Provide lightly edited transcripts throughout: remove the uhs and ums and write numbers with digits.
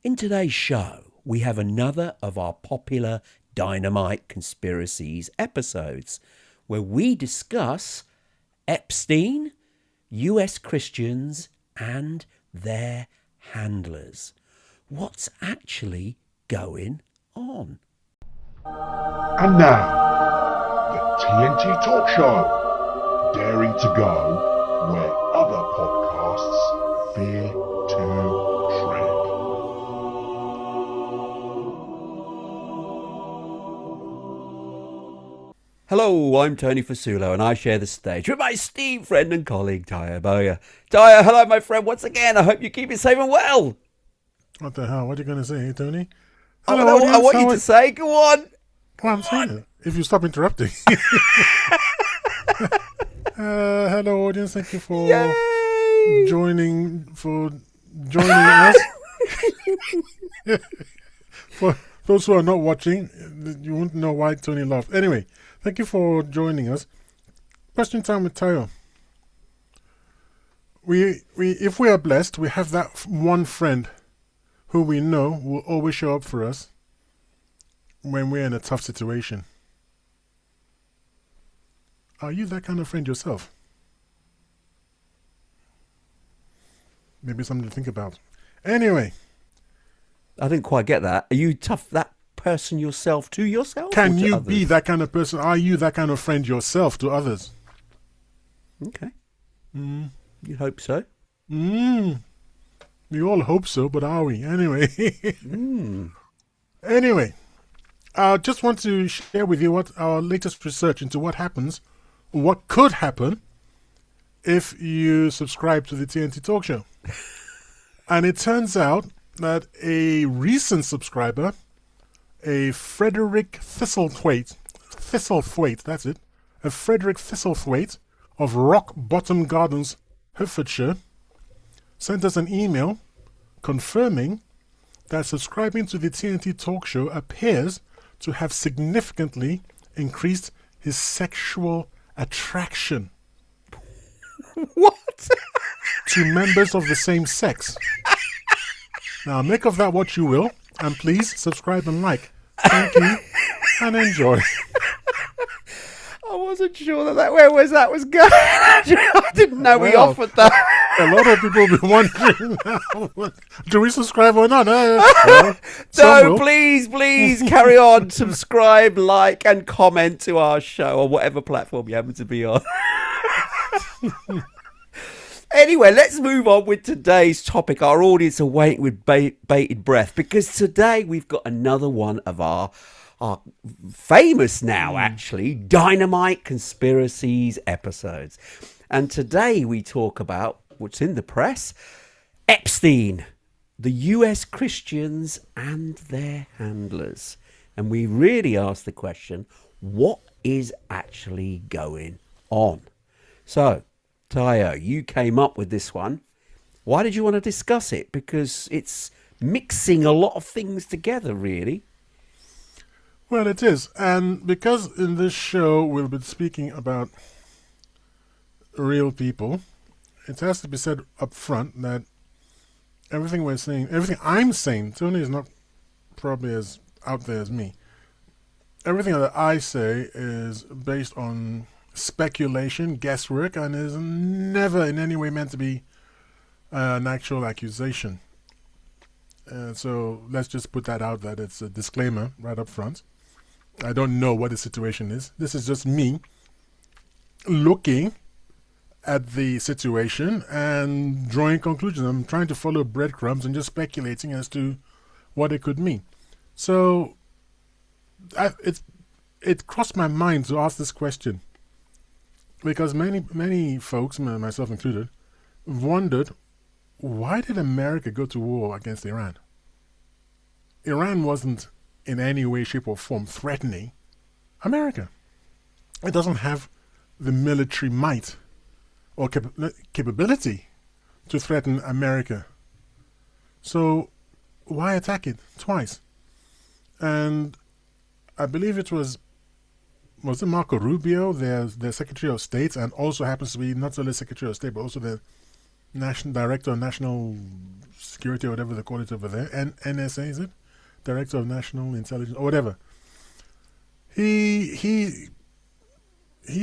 In today's show, we have another of our popular Dynamite Conspiracies episodes where we discuss Epstein, US Christians, and their handlers. What's actually going on? And now, the TNT Talk Show, daring to go where other podcasts fear to tread. Hello, I'm Tony Fasulo and I share the stage with my esteemed friend and colleague, Tyre Bowyer. Tyre, hello my friend once again. I hope you keep it safe and well. What the hell? What are you going to say, Tony? I want you to say, go on. Well, I'm saying it. If you stop interrupting. Hello, audience. Thank you for joining us. For those who are not watching, you won't know why Tony laughed. Anyway, thank you for joining us. Question time with Tayo. If we are blessed, we have that one friend who we know will always show up for us when we're in a tough situation. Are you that kind of friend yourself? Maybe something to think about. Anyway. I didn't quite get that. Are you that person yourself to yourself? Can you others? be that kind of person? Are you that kind of friend yourself to others? Okay. You hope so. We all hope so, but are we? Anyway. Anyway, I just want to share with you what our latest research into what could happen if you subscribe to the TNT Talk Show. And it turns out that a recent subscriber, a Frederick Thistlethwaite, that's it, a Frederick Thistlethwaite of Rock Bottom Gardens, Hertfordshire, sent us an email confirming that subscribing to the TNT Talk Show appears to have significantly increased his sexual attraction. What? To members of the same sex. Now, make of that what you will, and please subscribe and like. Thank you, and enjoy. I wasn't sure where was going. I didn't know we offered that. A lot of people will be wondering now, do we subscribe or not? No, please carry on. Subscribe, like, and comment to our show on whatever platform you happen to be on. Anyway, let's move on with today's topic. Our audience are waiting with bated breath because today we've got another one of our famous now, actually, Dynamite Conspiracies episodes. And today we talk about what's in the press, Epstein, the US Christians and their handlers. And we really ask the question, what is actually going on? So, Tayo, you came up with this one. Why did you want to discuss it? Because it's mixing a lot of things together, really. Well, it is. And because in this show we'll be speaking about real people, it has to be said up front that everything I'm saying, Tony is not probably as out there as me. Everything that I say is based on speculation, guesswork, and is never in any way meant to be an actual accusation. So let's just put that out, that it's a disclaimer right up front. I don't know what the situation is. This is just me looking at the situation and drawing conclusions. I'm trying to follow breadcrumbs and just speculating as to what it could mean. So it crossed my mind to ask this question because many folks, myself included, wondered, why did America go to war against Iran? Iran wasn't in any way, shape, or form threatening America. It doesn't have the military might or capability to threaten America. So why attack it twice? And I believe it was it Marco Rubio, their Secretary of State, and also happens to be not only Secretary of State, but also the National Director of National Security, or whatever they call it over there, NSA, is it? Director of National Intelligence, or whatever. He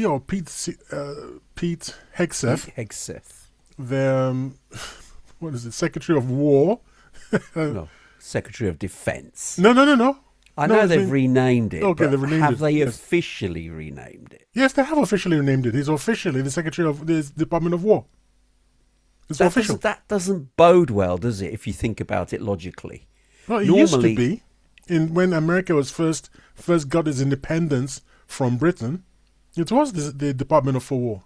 or Pete Hegseth, the what is it, Secretary of War? No, Secretary of Defense. No. I know they've renamed it. Okay, but they've renamed have it, they yes. officially renamed it? Yes, they have officially renamed it. He's officially the Secretary of the Department of War. It's official. That doesn't bode well, does it, if you think about it logically? Well, it used to be when America was first got its independence from Britain. It was the Department of War,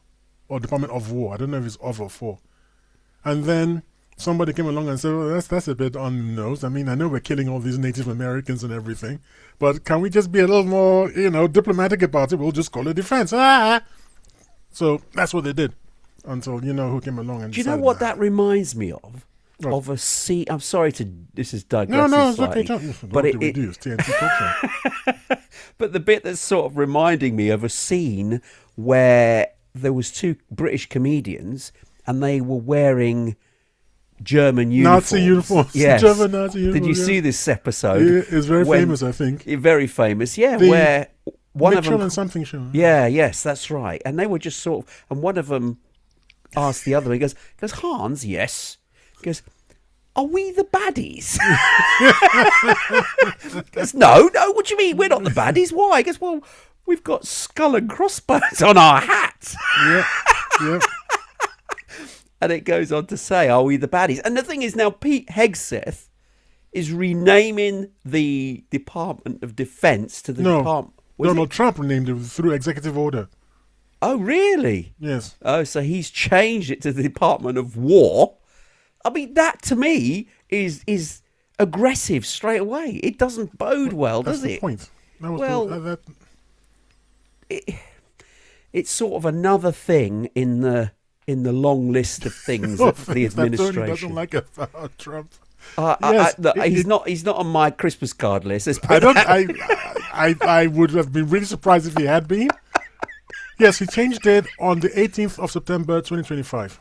or Department of War. I don't know if it's of or for. And then somebody came along and said, well, that's a bit on the nose. I mean, I know we're killing all these Native Americans and everything, but can we just be a little more, diplomatic about it? We'll just call it defense. So that's what they did until who came along and Do you know what that reminds me of? What? Of a scene. I'm sorry to. This is digressing No, it's slightly, okay. but What do we do? It's TNT talk show. But the bit that's sort of reminding me of a scene where there was two British comedians and they were wearing German uniforms. Nazi uniforms. Yes. German Nazi uniforms. Did you yes. see this episode? Yeah, it's very famous, I think. Very famous, yeah. The Where one of Mitchell them. and something show. Yeah, yes, that's right. And they were just sort of. And one of them asked the other, he goes, Hans, yes. He goes, are we the baddies? He goes, no, what do you mean? We're not the baddies. Why? He goes, well, we've got skull and crossbones on our hats. Yeah. And it goes on to say, are we the baddies? And the thing is now, Pete Hegseth is renaming the Department of Defense to the Department... Donald Trump renamed it through executive order. Oh, really? Yes. Oh, so he's changed it to the Department of War. I mean, that to me is aggressive straight away. It doesn't bode well, That's does the it? point. That was Well, it's sort of another thing in the long list of things that the that Tony administration doesn't like about Trump. Look, he's not on my Christmas card list. Let's put I don't. that- I would have been really surprised if he had been. Yes, he changed it on the 18th of September 2025.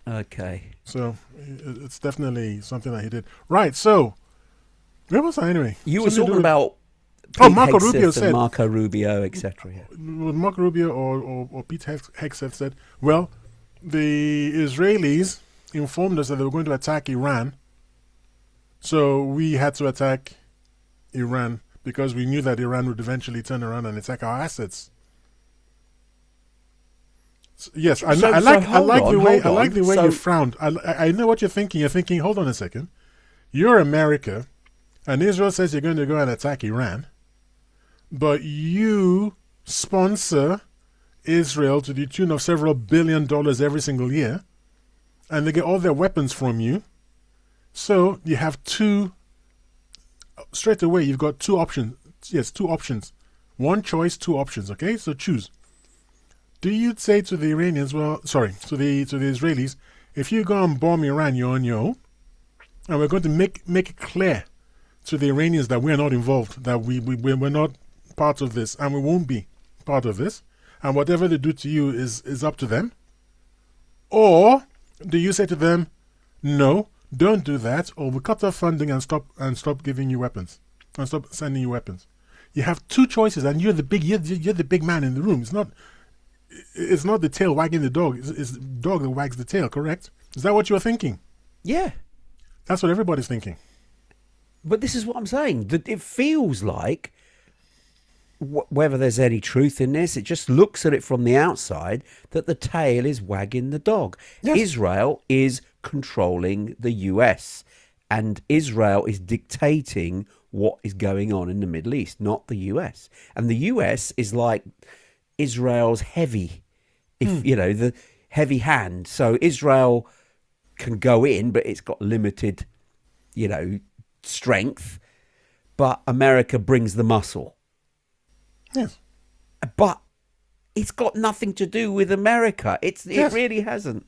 Okay. So it's definitely something that he did. Right. So where was I anyway? You were Something to talking do about Oh, Marco Rubio and said. Marco Rubio, etc. Yeah. with Marco Rubio or Pete Hegseth said, well, the Israelis informed us that they were going to attack Iran, so we had to attack Iran because we knew that Iran would eventually turn around and attack our assets. Yes, I like the way you frowned. I know what you're thinking. You're thinking, hold on a second. You're America, and Israel says you're going to go and attack Iran, but you sponsor Israel to the tune of several $1 billion every single year, and they get all their weapons from you. So you have straight away, you've got two options. Yes, two options. One choice, two options, okay? So choose. Do you say to the Iranians, to the Israelis, if you go and bomb Iran, you're on your own, and we're going to make it clear to the Iranians that we're not involved, that we're not part of this, and we won't be part of this, and whatever they do to you is up to them? Or do you say to them, no, don't do that, or we'll cut off funding and stop giving you weapons, and stop sending you weapons? You have two choices, and you're the big man in the room. It's not the tail wagging the dog. It's the dog that wags the tail, correct? Is that what you're thinking? Yeah. That's what everybody's thinking. But this is what I'm saying. That it feels like, whether there's any truth in this, it just looks at it from the outside, that the tail is wagging the dog. Yes. Israel is controlling the US, and Israel is dictating what is going on in the Middle East, not the US. And the US is like Israel's the heavy hand. So Israel can go in, but it's got limited, strength. But America brings the muscle. Yes. But it's got nothing to do with America. It really hasn't.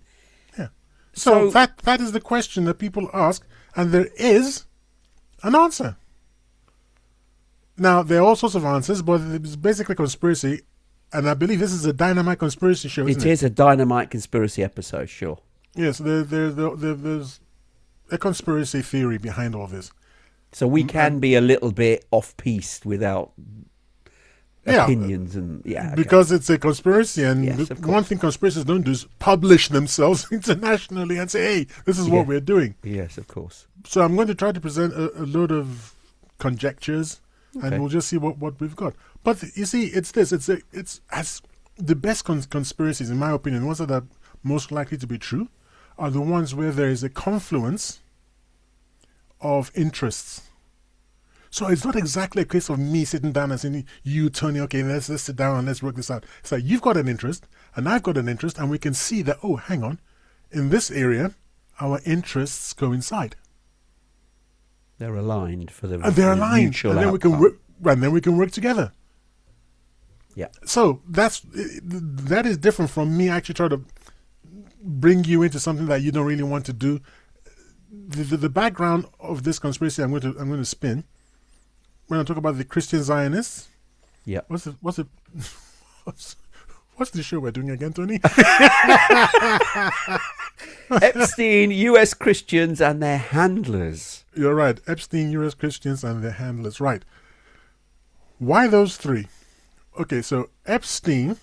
Yeah. So that is the question that people ask, and there is an answer. Now, there are all sorts of answers, but it's basically conspiracy. And I believe this is a Dynamite Conspiracy show, isn't it? It is a Dynamite Conspiracy episode, sure. Yes, there's a conspiracy theory behind all this. So we can be a little bit off-piste without Yeah, opinions and okay. because it's a conspiracy, and Yes, of course. one thing conspiracies don't do is publish themselves internationally and say, "Hey, this is what we're doing." Yes, of course. So I'm going to try to present a load of conjectures, Okay. and we'll just see what we've got. But you see, it's as the best conspiracies, in my opinion, the ones that are most likely to be true, are the ones where there is a confluence of interests. So it's not exactly a case of me sitting down and saying, "You, Tony, okay, let's sit down and let's work this out." It's like you've got an interest and I've got an interest, and we can see that, oh, hang on, in this area, our interests coincide. They're aligned for the And they're aligned, mutual and then we can work together. Yeah. So that is different from me actually trying to bring you into something that you don't really want to do. The background of this conspiracy I'm going to spin when I talk about the Christian Zionists. Yeah. What's the show we're doing again, Tony? Epstein, U.S. Christians and their handlers. You're right. Epstein, U.S. Christians, and their handlers. Right. Why those three? Okay, so Epstein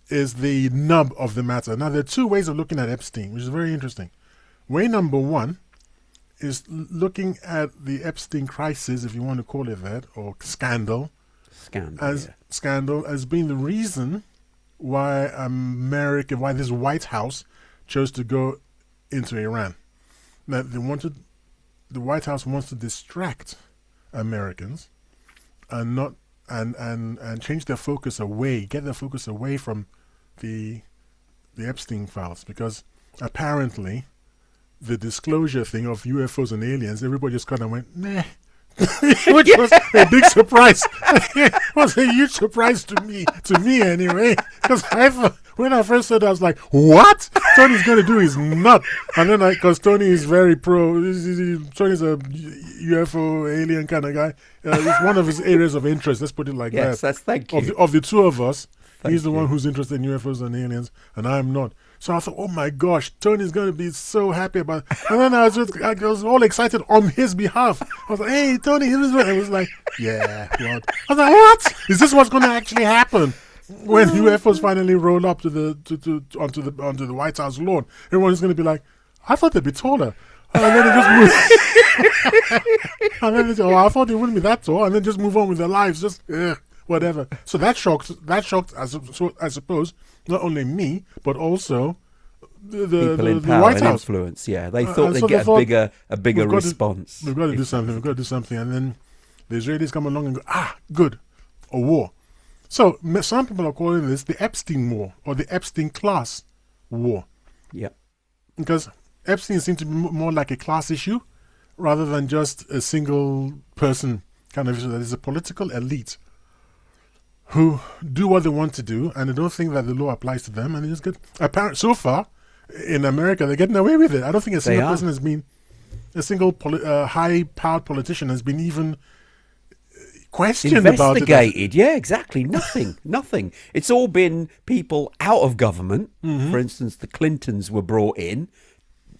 is the nub of the matter. Now, there are two ways of looking at Epstein, which is very interesting. Way number one is looking at the Epstein crisis, if you want to call it that, or scandal, as being the reason why why this White House chose to go into Iran. Now, the White House wants to distract Americans and not and change their focus away, get their focus away from the Epstein files, because apparently the disclosure thing of UFOs and aliens, everybody just kind of went, nah. Which was a big surprise. It was a huge surprise to me anyway. Because when I first said it, I was like, what? Tony's going to do his nut. And then, because Tony is very Tony's a UFO alien kind of guy. It's one of his areas of interest, let's put it like that. Yes, thank you. Of the two of us, he's the you. one who's interested in UFOs and aliens, and I'm not. So I thought, oh my gosh, Tony's going to be so happy about it. And then I was all excited on his behalf. I was like, hey, Tony, here's what. I was like, yeah, what? I was like, what? Is this what's going to actually happen? When UFOs finally roll up onto the White House lawn, everyone's going to be like, I thought they'd be taller. And then they just move. And then they say, oh, I thought they wouldn't be that tall. And then just move on with their lives. Just, whatever. So that shocked, I suppose, not only me, but also the people in power White and House. influence. Yeah, they thought they'd so get a bigger we've got to- response. We've got to do something. We've got to do something. And then the Israelis come along and go, good, a war. So some people are calling this the Epstein War or the Epstein class war, Yeah. because Epstein seemed to be more like a class issue rather than just a single person kind of issue. That is a political elite who do what they want to do, and they don't think that the law applies to them, and they just get apparent. So far, in America, they're getting away with it. I don't think a single person has been, a single high-powered politician has been even questioned about it. Investigated, yeah, exactly. Nothing. It's all been people out of government. For instance, the Clintons were brought in,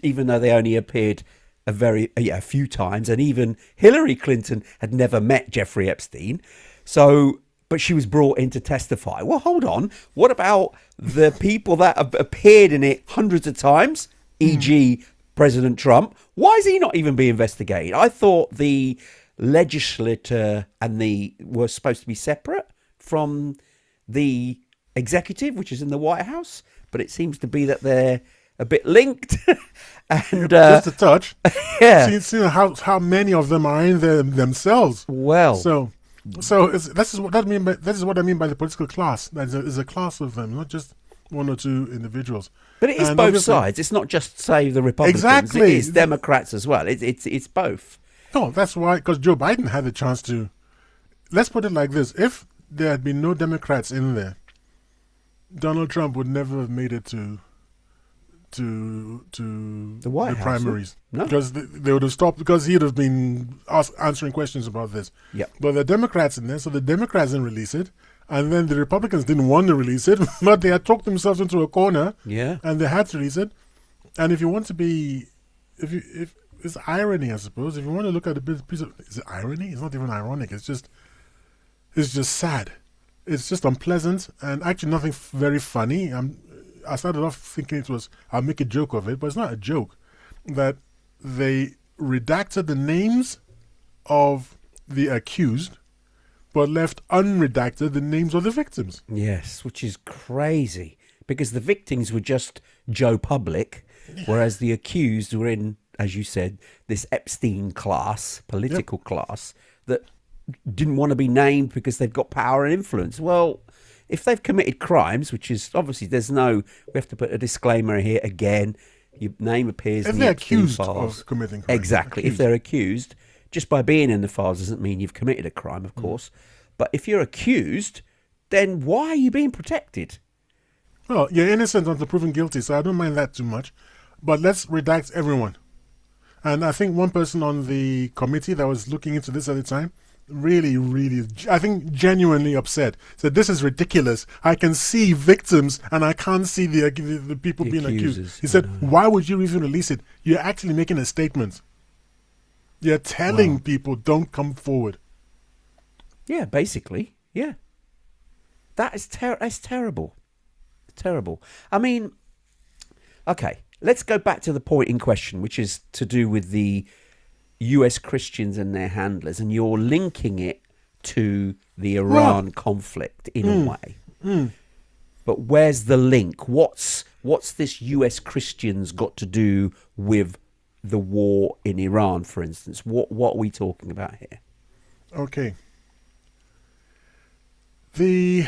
even though they only appeared a few times, and even Hillary Clinton had never met Jeffrey Epstein. So, but she was brought in to testify. Well, hold on. What about the people that have appeared in it hundreds of times, e.g. President Trump? Why is he not even being investigated? I thought the legislature and were supposed to be separate from the executive, which is in the White House, but it seems to be that they're a bit linked. And just a touch. Yeah. See how many of them are in there themselves. Well, So this is what I mean by the political class. There's a class of them, not just one or two individuals. but it is And both obviously- sides. It's not just, say, the Republicans. Exactly. It is Democrats as well. It's both. No, that's why, because Joe Biden had the chance to. Let's put it like this: if there had been no Democrats in there, Donald Trump would never have made it to The White House, primaries. no? Because they would have stopped, because he'd have been answering questions about this. Yeah. But the Democrats in there, so the Democrats didn't release it, and then the Republicans didn't want to release it, but they had talked themselves into a corner, Yeah. and they had to release it. And if you want to be, if it's irony, I suppose. If you want to look at a piece of, is it irony? It's not even ironic. It's just sad. It's just unpleasant and actually nothing very funny. I started off thinking I'll make a joke of it, but it's not a joke. That they redacted the names of the accused, but left unredacted the names of the victims. Yes, which is crazy, because the victims were just Joe Public, whereas the accused were in, as you said, this Epstein class, political class, that didn't want to be named because they've got power and influence. Well, if they've committed crimes, which is obviously we have to put a disclaimer here again, your name appears in the Epstein files. If they're accused of committing crimes. Exactly. If they're accused, just by being in the files doesn't mean you've committed a crime, of course. But if you're accused, then why are you being protected? Well, you're innocent until proven guilty, so I don't mind that too much. But let's redact everyone. And I think one person on the committee that was looking into this at the time really, I think genuinely upset. Said, this is ridiculous. I can see victims and I can't see the people being accused. He said, why would you even release it? You're actually making a statement. You're telling people don't come forward. Yeah, basically. Yeah. That's terrible. Terrible. I mean, okay, let's go back to the point in question, which is to do with the US Christians and their handlers, and you're linking it to the Iran conflict in a way. But where's the link? What's this US Christians got to do with the war in Iran, for instance? What are we talking about here? Okay. You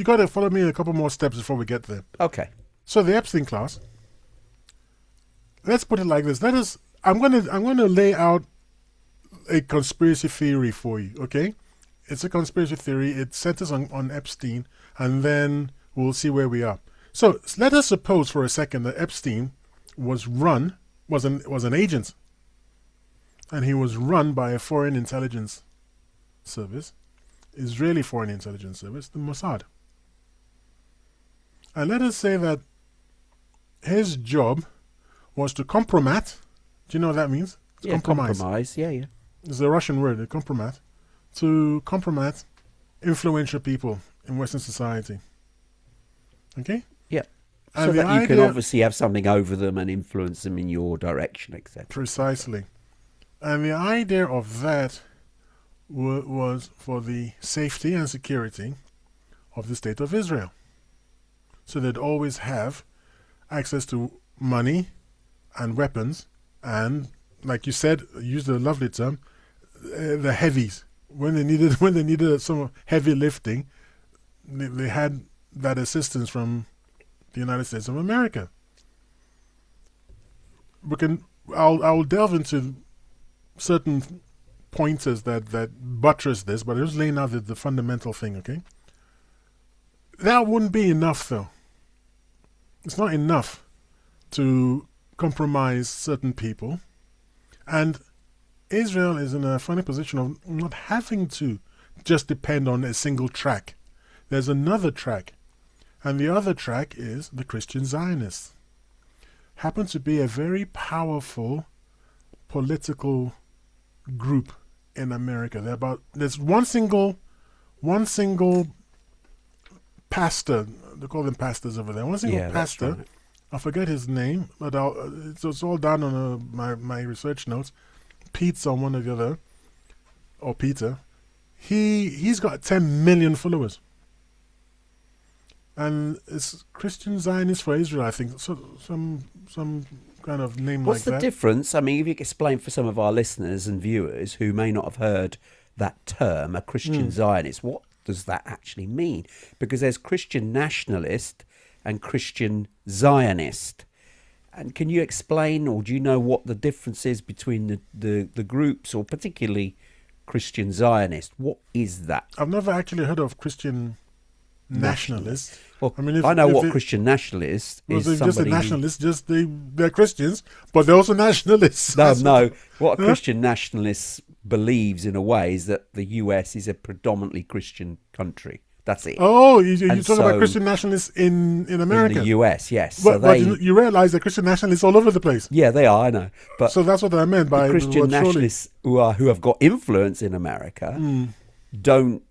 got to follow me a couple more steps before we get there. Okay. So the Epstein class. Let's put it like this. I'm going to lay out a conspiracy theory for you. Okay, it's a conspiracy theory. It centers on Epstein, and then we'll see where we are. So let us suppose for a second that Epstein was an agent, and he was run by a foreign intelligence service, Israeli foreign intelligence service, the Mossad. And let us say that his job was to compromat. Do you know what that means? Yeah, compromise. Yeah. It's a Russian word, compromat. To compromat influential people in Western society. Okay? Yeah. And so that you can obviously have something over them and influence them in your direction, etc. Precisely. And the idea of that was for the safety and security of the state of Israel. So they'd always have access to money and weapons, and like you said, used a lovely term, the heavies. When they needed some heavy lifting, they had that assistance from the United States of America. I'll delve into certain pointers that buttress this, but I'm just laying out the fundamental thing. Okay, that wouldn't be enough, though. It's not enough to compromise certain people, and Israel is in a funny position of not having to just depend on a single track. There's another track, and the other track is the Christian Zionists. Happen to be a very powerful political group in America. There's one single pastor. They call them pastors over there. One single pastor. Right. I forget his name, but it's all down on my research notes. Pete's on one or the other, or Peter. He's got 10 million followers, and it's Christian Zionist for Israel, I think. So some kind of name like that. What's the difference? I mean, if you could explain for some of our listeners and viewers who may not have heard that term, a Christian Zionist, what does that actually mean? Because there's Christian nationalist and Christian Zionist. And can you explain, or do you know what the difference is between the groups, or particularly Christian Zionist? What is that? I've never actually heard of Christian nationalist. Well, I mean, I know what Christian nationalist is. Well, just a nationalist, they're Christians, but they're also nationalists. No. What a Christian nationalist believes in a way is that the US is a predominantly Christian country. That's it. Oh, you're And talking about so- Christian nationalists in America. In the US, yes. But, So but they, you realize that Christian nationalists all over the place. yeah, they are. I know, but So that's what I meant by the the Christian word surely. nationalists who have got influence in America don't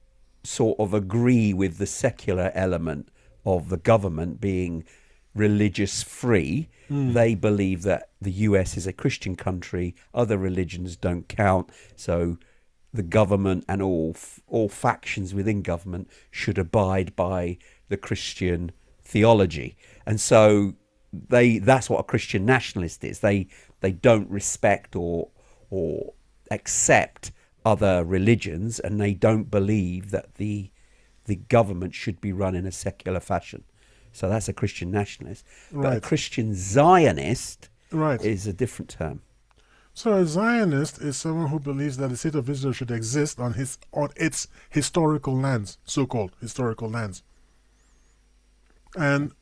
sort of agree with the secular element of the government being religious free. They believe that the US is a Christian country, other religions don't count, so the government and all factions within government should abide by the Christian theology. And so that's what a Christian nationalist is. They don't respect or accept other religions, and they don't believe that the government should be run in a secular fashion. So that's a Christian nationalist. But a Right. Christian Zionist Right. is a different term. So a Zionist is someone who believes that the state of Israel should exist on its historical lands, so-called historical lands. And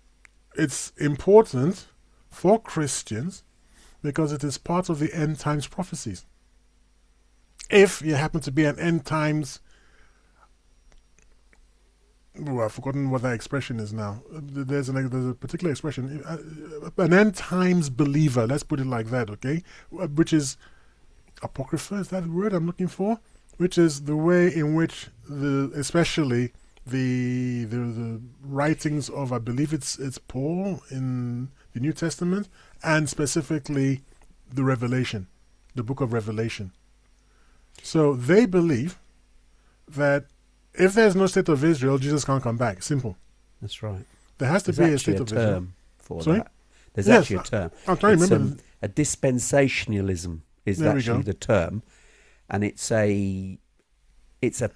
it's important for Christians because it is part of the end times prophecies. If you happen to be an end times, I've forgotten what that expression is now. There's a particular expression, an end times believer. Let's put it like that, okay? Which is apocrypha. Is that the word I'm looking for? Which is the way in which especially the writings of, I believe it's Paul in the New Testament, and specifically the Revelation, the book of Revelation. So they believe that if there's no state of Israel, Jesus can't come back. Simple. That's right. There has to There's be a actually state a of Israel. term for Sorry? that. There's Yes, actually a term. I'm trying to It's, remember. a dispensationalism is There we actually go. the term, and it's a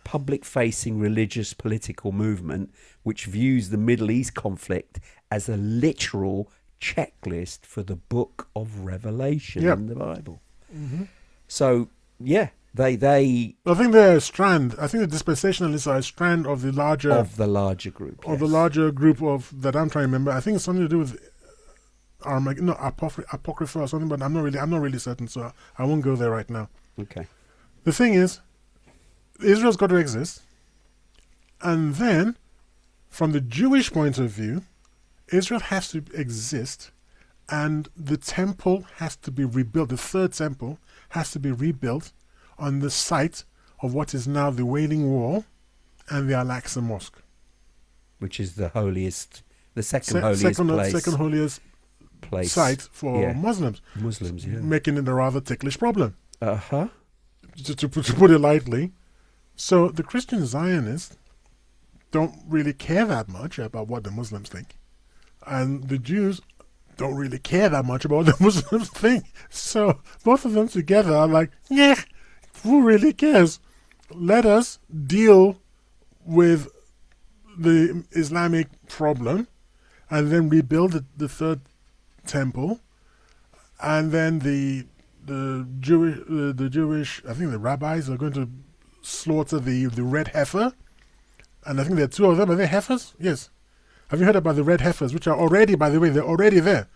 public-facing religious political movement which views the Middle East conflict as a literal checklist for the book of Revelation Yep. in the Bible. Mm-hmm. So yeah, they I think they're a strand. I think the dispensationalists are a strand of the larger of the larger group. of the yes. larger group of that I'm trying to remember. I think it's something to do with apocrypha or something, but I'm not really certain, so I won't go there right now. Okay. The thing is, Israel's got to exist, and then, from the Jewish point of view, Israel has to exist, and the temple has to be rebuilt. The third temple has to be rebuilt on the site of what is now the Wailing Wall and the Al-Aqsa Mosque. Which is the holiest, the second holiest place site for Yeah. Muslims, Muslims. Yeah. making it a rather ticklish problem, Uh-huh. to put it lightly. So the Christian Zionists don't really care that much about what the Muslims think, and the Jews don't really care that much about what the Muslims think. So both of them together are like, yeah, who really cares? Let us deal with the Islamic problem and then rebuild the third temple, and then the Jewish, I think the rabbis are going to slaughter the red heifer, and I think there are two of them. Are they heifers? Yes. Have you heard about the red heifers, which are already, by the way, they're already there?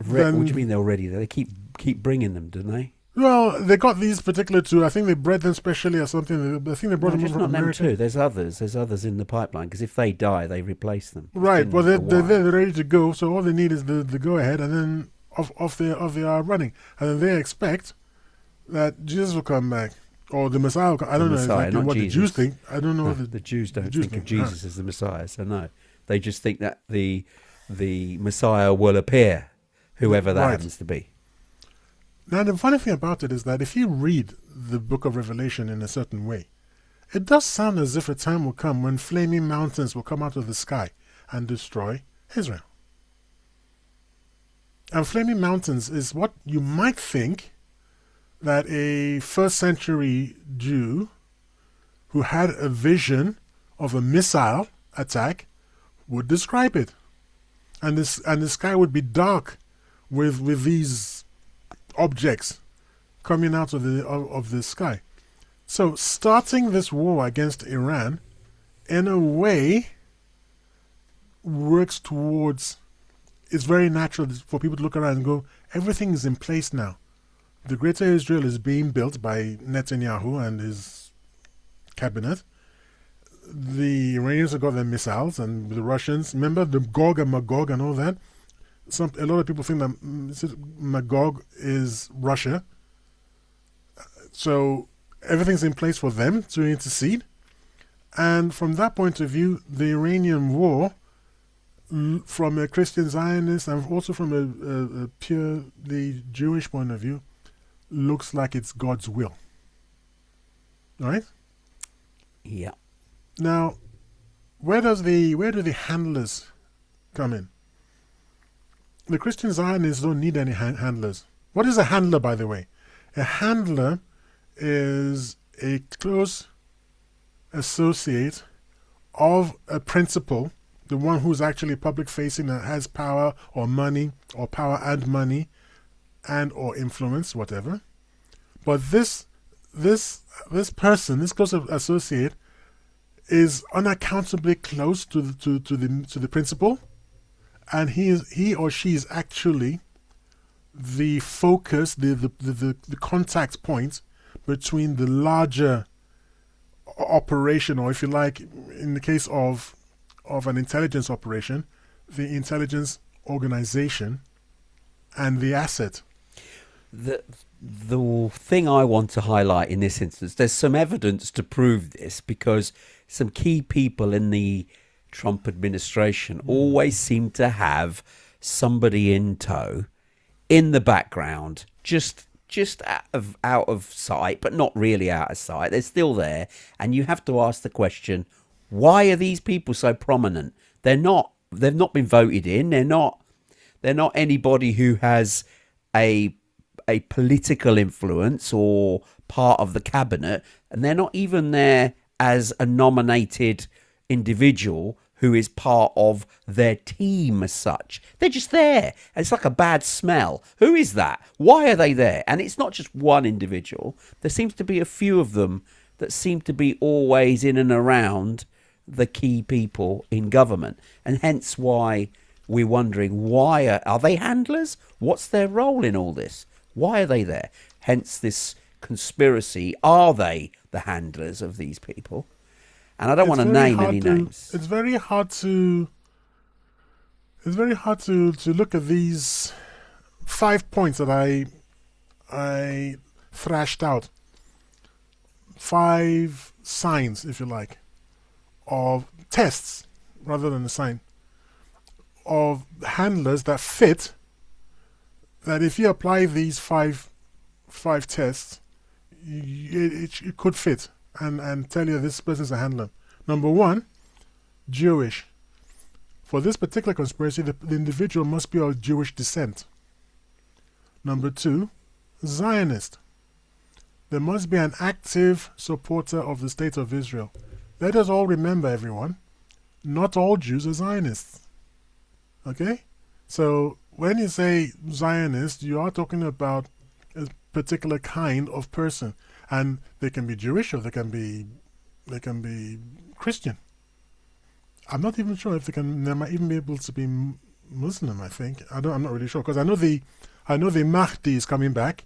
What do you mean they're already there? They keep bringing them, don't they? Well, they got these particular two. I think they bred them specially or something. I think they brought No, them just from not them America. two. There's others. There's others in the pipeline because if they die, they replace them. It's Right. been Well, a they're while. there, they're ready to go. So all they need is the go ahead, and then off they are running, and then they expect that Jesus will come back or the Messiah. Will come. I don't know Messiah, exactly not what Jesus. the Jews think. I don't know No, what the Jews don't Jews think of think. Jesus as the Messiah, so no. They just think that the Messiah will appear, whoever that Right. happens to be. Now, the funny thing about it is that if you read the book of Revelation in a certain way, it does sound as if a time will come when flaming mountains will come out of the sky and destroy Israel. And flaming mountains is what you might think that a first century Jew who had a vision of a missile attack would describe it. And the sky would be dark with these objects coming out of the sky. So starting this war against Iran, in a way, works towards. It's very natural for people to look around and go, everything is in place now. The Greater Israel is being built by Netanyahu and his cabinet. the Iranians have got their missiles, and the Russians, remember the Gog and Magog and all that? A lot of people think that Magog is Russia. So everything's in place for them to intercede. And from that point of view, the Iranian war, from a Christian Zionist and also from a purely Jewish point of view, looks like it's God's will. All right? Yeah. Now, where do the handlers come in? The Christian Zionists don't need any handlers. What is a handler, by the way? A handler is a close associate of a principal, the one who's actually public facing and has power or money, or power and money, and or influence, whatever. But this person, this close associate, is unaccountably close to the principal, and he or she is actually the focus, the contact point between the larger operation, or if you like, in the case of an intelligence operation, the intelligence organization, and the asset. The thing I want to highlight in this instance, there's some evidence to prove this, because some key people in the Trump administration always seem to have somebody in tow, in the background, just out of sight, but not really out of sight. They're still there, and you have to ask the question: why are these people so prominent? They've not been voted in. They're not anybody who has a political influence or part of the cabinet, and they're not even there as a nominated individual who is part of their team as such. They're just there. It's like a bad smell. Who is that? Why are they there? And it's not just one individual. There seems to be a few of them that seem to be always in and around the key people in government. And hence why we're wondering, why are they handlers? What's their role in all this? Why are they there? Hence this conspiracy. Are they the handlers of these people? And I don't want to name any names. It's very hard to look at these 5 points that I thrashed out. 5 signs, if you like, of tests rather than a sign of handlers that fit. That if you apply these five tests, it could fit and tell you this person's a handler. Number 1, Jewish. For this particular conspiracy, the individual must be of Jewish descent. Number 2, Zionist. There must be an active supporter of the State of Israel. Let us all remember, everyone, not all Jews are Zionists. Okay? So when you say Zionist, you are talking about a particular kind of person, and they can be Jewish or they can be Christian. I'm not even sure if they might even be able to be Muslim. I think I'm not really sure, because I know the Mahdi is coming back,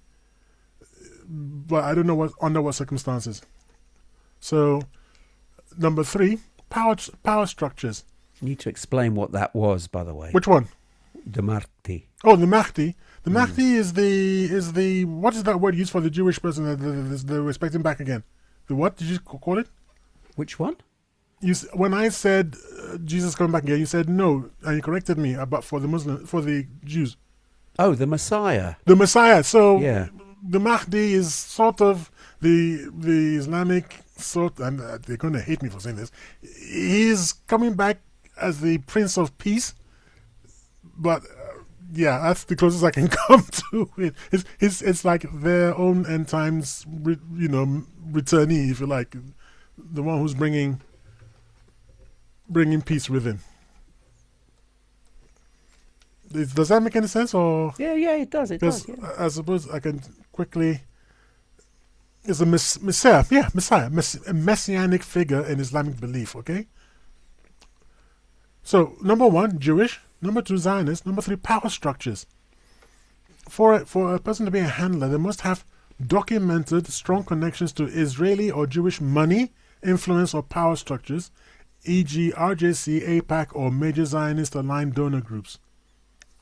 but I don't know under what circumstances. So, number 3, power structures. You need to explain what that was, by the way. Which one? The Mahdi. Oh, the Mahdi. The Mahdi is the what is that word used for the Jewish person that they're expecting back again? The what did you call it? Which one? When I said Jesus coming back again, you said no, and you corrected me about for the Jews. Oh, the Messiah. The Messiah. So yeah. The Mahdi is sort of the Islamic sort, and they're going to hate me for saying this. He's coming back as the Prince of Peace, but yeah, that's the closest I can come to it. It's like their own end times, returnee, if you like, the one who's bringing peace with him. Does that make any sense? Or yeah, it does. It does. Yeah. I suppose I can quickly. It's a Messiah. Yeah, Messiah, a messianic figure in Islamic belief. Okay. So, number 1, Jewish. Number 2, Zionist. Number 3, power structures. For a person to be a handler, they must have documented strong connections to Israeli or Jewish money, influence, or power structures, e.g. RJC, AIPAC, or major Zionist-aligned donor groups.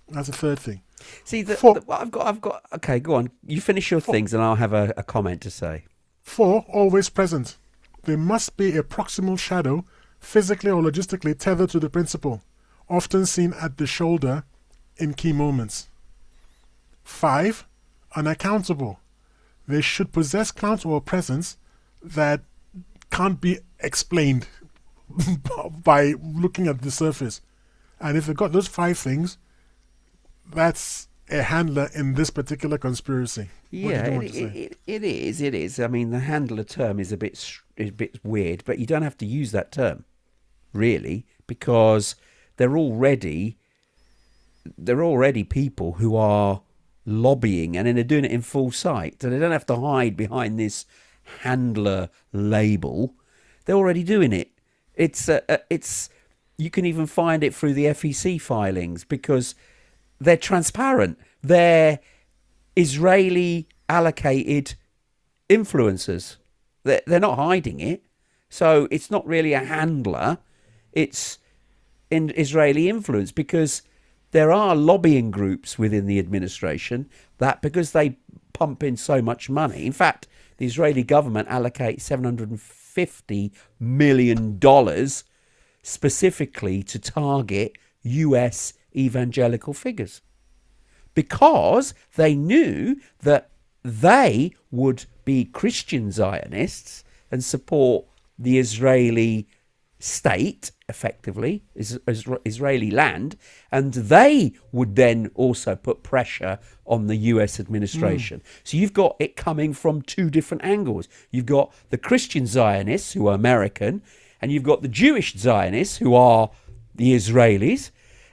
That's the third thing. See, Four. I've got. Okay, go on. You finish your things, and I'll have a comment to say. 4. Always present. They must be a proximal shadow, physically or logistically tethered to the principal, often seen at the shoulder in key moments. 5. Unaccountable. They should possess clout or presence that can't be explained by looking at the surface. And if they've got those 5 things, that's a handler in this particular conspiracy. Yeah, it is. I mean, the handler term is a bit weird, but you don't have to use that term, really, because they're already people who are lobbying, and then they're doing it in full sight, so they don't have to hide behind this handler label. They're already doing it. It's you can even find it through the FEC filings because they're transparent. They're Israeli allocated influencers. They're not hiding it. So it's not really a handler. It's in Israeli influence because there are lobbying groups within the administration that because they pump in so much money. In fact, the Israeli government allocates $750 million specifically to target US evangelical figures because they knew that they would be Christian Zionists and support the Israeli state, effectively, Israeli land, and they would then also put pressure on the US administration. So you've got it coming from 2 different angles. You've got the Christian Zionists, who are American, and you've got the Jewish Zionists, who are the Israelis,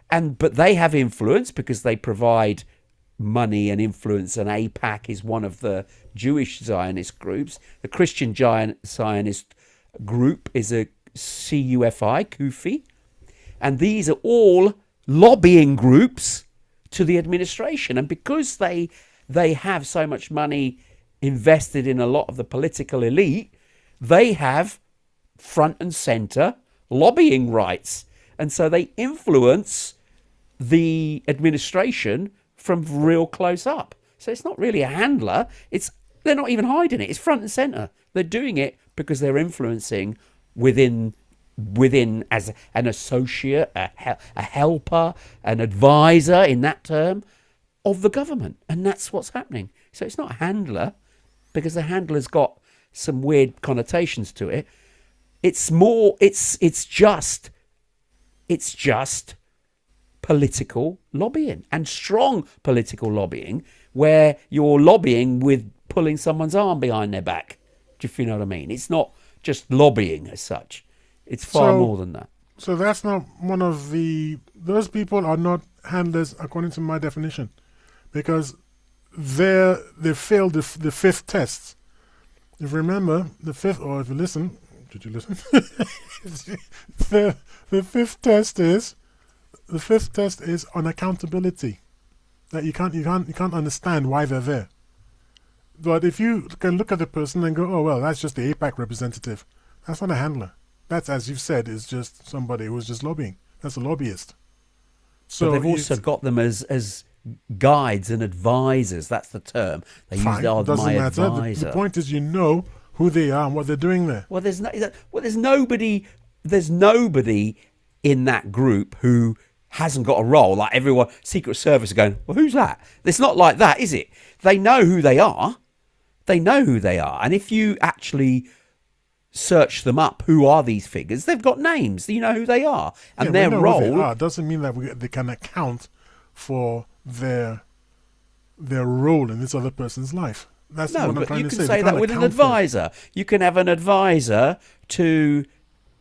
but they have influence because they provide money and influence, and AIPAC is one of the Jewish Zionist groups. The Christian Zionist group is a CUFI, and these are all lobbying groups to the administration. And because they have so much money invested in a lot of the political elite, they have front and center lobbying rights. And so they influence the administration from real close up. So it's not really a handler. They're not even hiding it. It's front and center. They're doing it because they're influencing within as an associate, a helper, an advisor in that term of the government. And that's what's happening. So it's not a handler because the handler's got some weird connotations to it. It's just political lobbying, and strong political lobbying where you're lobbying with pulling someone's arm behind their back. Do you know what I mean? It's not just lobbying as such. It's far more than that. So that's not one of those people are not handlers according to my definition, because they failed the 5th test. If you remember, the 5th, or if you listen, did you listen? the 5th test is unaccountability. That you can't understand why they're there. But if you can look at the person and go, oh well, that's just the AIPAC representative. That's not a handler. That's, as you've said, is just somebody who's just lobbying. That's a lobbyist. So but they've also got them as guides and advisors. That's the term they use. Doesn't my matter. advisor. The point is, you know who they are and what they're doing there. Well, there's nobody in that group who hasn't got a role. Like everyone, Secret Service are going, well, who's that? It's not like that, is it? They know who they are. And if you actually search them up, who are these figures? They've got names. You know who they are. And their role doesn't mean that they can account for their role in this other person's life. That's what I'm trying to say. You can say that with an advisor. You can have an advisor to,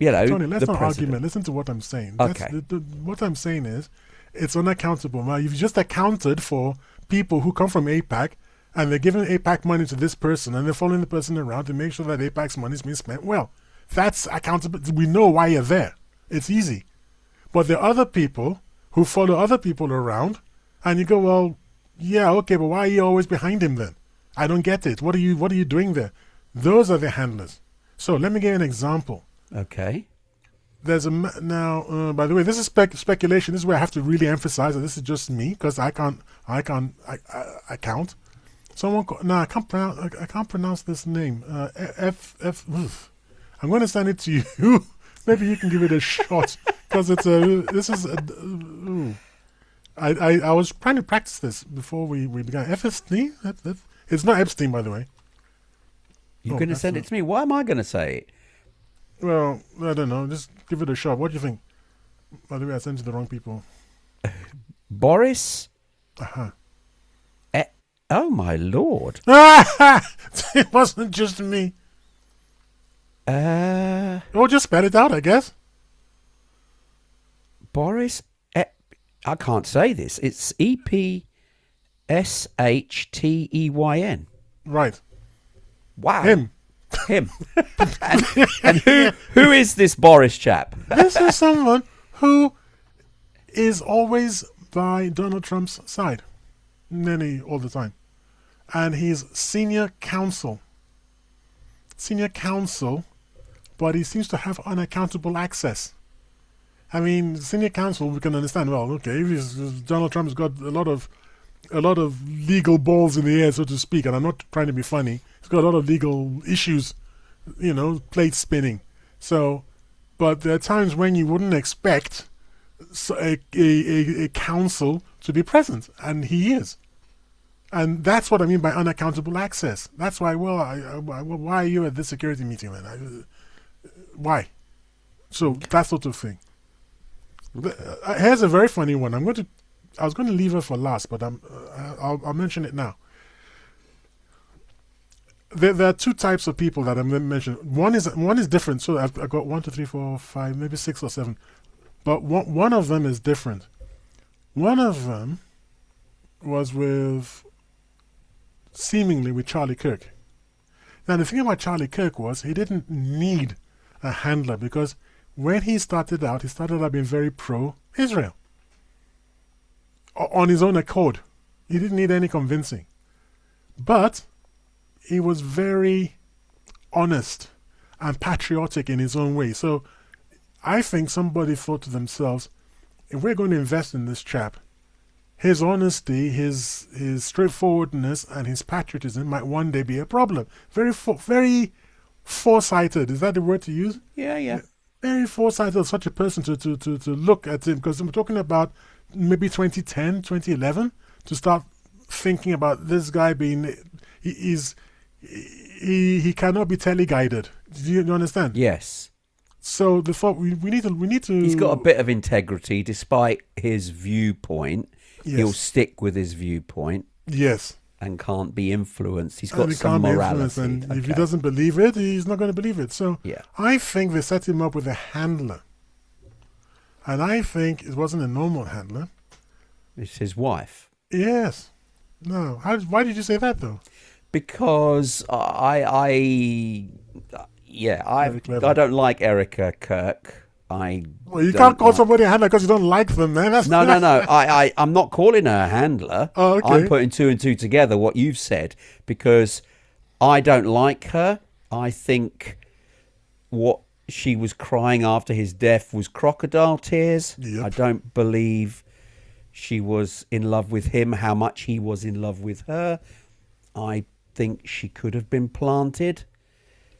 Tony, let's not president. argue. Listen to what I'm saying. Okay. What I'm saying is, it's unaccountable. Now, you've just accounted for people who come from AIPAC, and they're giving AIPAC money to this person, and they're following the person around to make sure that AIPAC's money is being spent. Well, that's accountable. We know why you're there. It's easy. But there are other people who follow other people around, and you go, well, yeah, okay, but why are you always behind him then? I don't get it. What are you doing there? Those are the handlers. So let me give you an example. Okay. There's now. By the way, this is speculation. This is where I have to really emphasize that this is just me because I can't count. Someone. No, I can't pronounce. I can't pronounce this name. Oof. I'm going to send it to you. Maybe you can give it a shot because it's a. This is a. I was trying to practice this before we began. Epstein. It's not Epstein, by the way. You're going to send it to me? Why am I going to say it? Well, I don't know. Just give it a shot. What do you think? By the way, I sent it to the wrong people. Boris? Uh-huh. Oh, my Lord. It wasn't just me. Oh, just spell it out, I guess. Boris? I can't say this. It's Epstein. Right. Wow. Him. and who is this Boris chap? This is someone who is always by Donald Trump's side. Nearly all the time. And he's senior counsel. But he seems to have unaccountable access. I mean, senior counsel, we can understand, well, okay, if Donald Trump's got a lot of legal balls in the air, so to speak, and I'm not trying to be funny. He's got a lot of legal issues, plate spinning. So, but there are times when you wouldn't expect a counsel to be present, and he is. And that's what I mean by unaccountable access. That's why, why are you at this security meeting then? Why? So, that sort of thing. Here's a very funny one. I was going to leave it for last, but I'll mention it now. There are two types of people that I'm going to mention. One is different. So I've got 1, 2, 3, 4, 5, maybe 6 or 7. But one of them is different. One of them was seemingly with Charlie Kirk. Now the thing about Charlie Kirk was he didn't need a handler because when he started out being very pro-Israel. On his own accord. He didn't need any convincing. But he was very honest and patriotic in his own way. So I think somebody thought to themselves, if we're going to invest in this chap, his honesty, his straightforwardness, and his patriotism might one day be a problem. Very foresighted. Is that the word to use? Yeah. Very foresighted of such a person to look at him, because we're talking about maybe 2010, 2011, to start thinking about this guy being, he cannot be teleguided. Do you understand? Yes. So the thought we need to. He's got a bit of integrity, despite his viewpoint. Yes. He'll stick with his viewpoint. Yes. And can't be influenced. He's got he some morality. And if he doesn't believe it, he's not going to believe it. So yeah. I think they set him up with a handler. And I think it wasn't a normal handler. It's his wife. Yes. No. Why did you say that, though? Because I don't like Erica Kirk. Well, you can't call somebody a handler because you don't like them, man. No. I'm not calling her a handler. Oh, okay. I'm putting 2 and 2 together, what you've said, because I don't like her. I think what she was crying after his death was crocodile tears. Yep. I don't believe she was in love with him, how much he was in love with her. I think she could have been planted.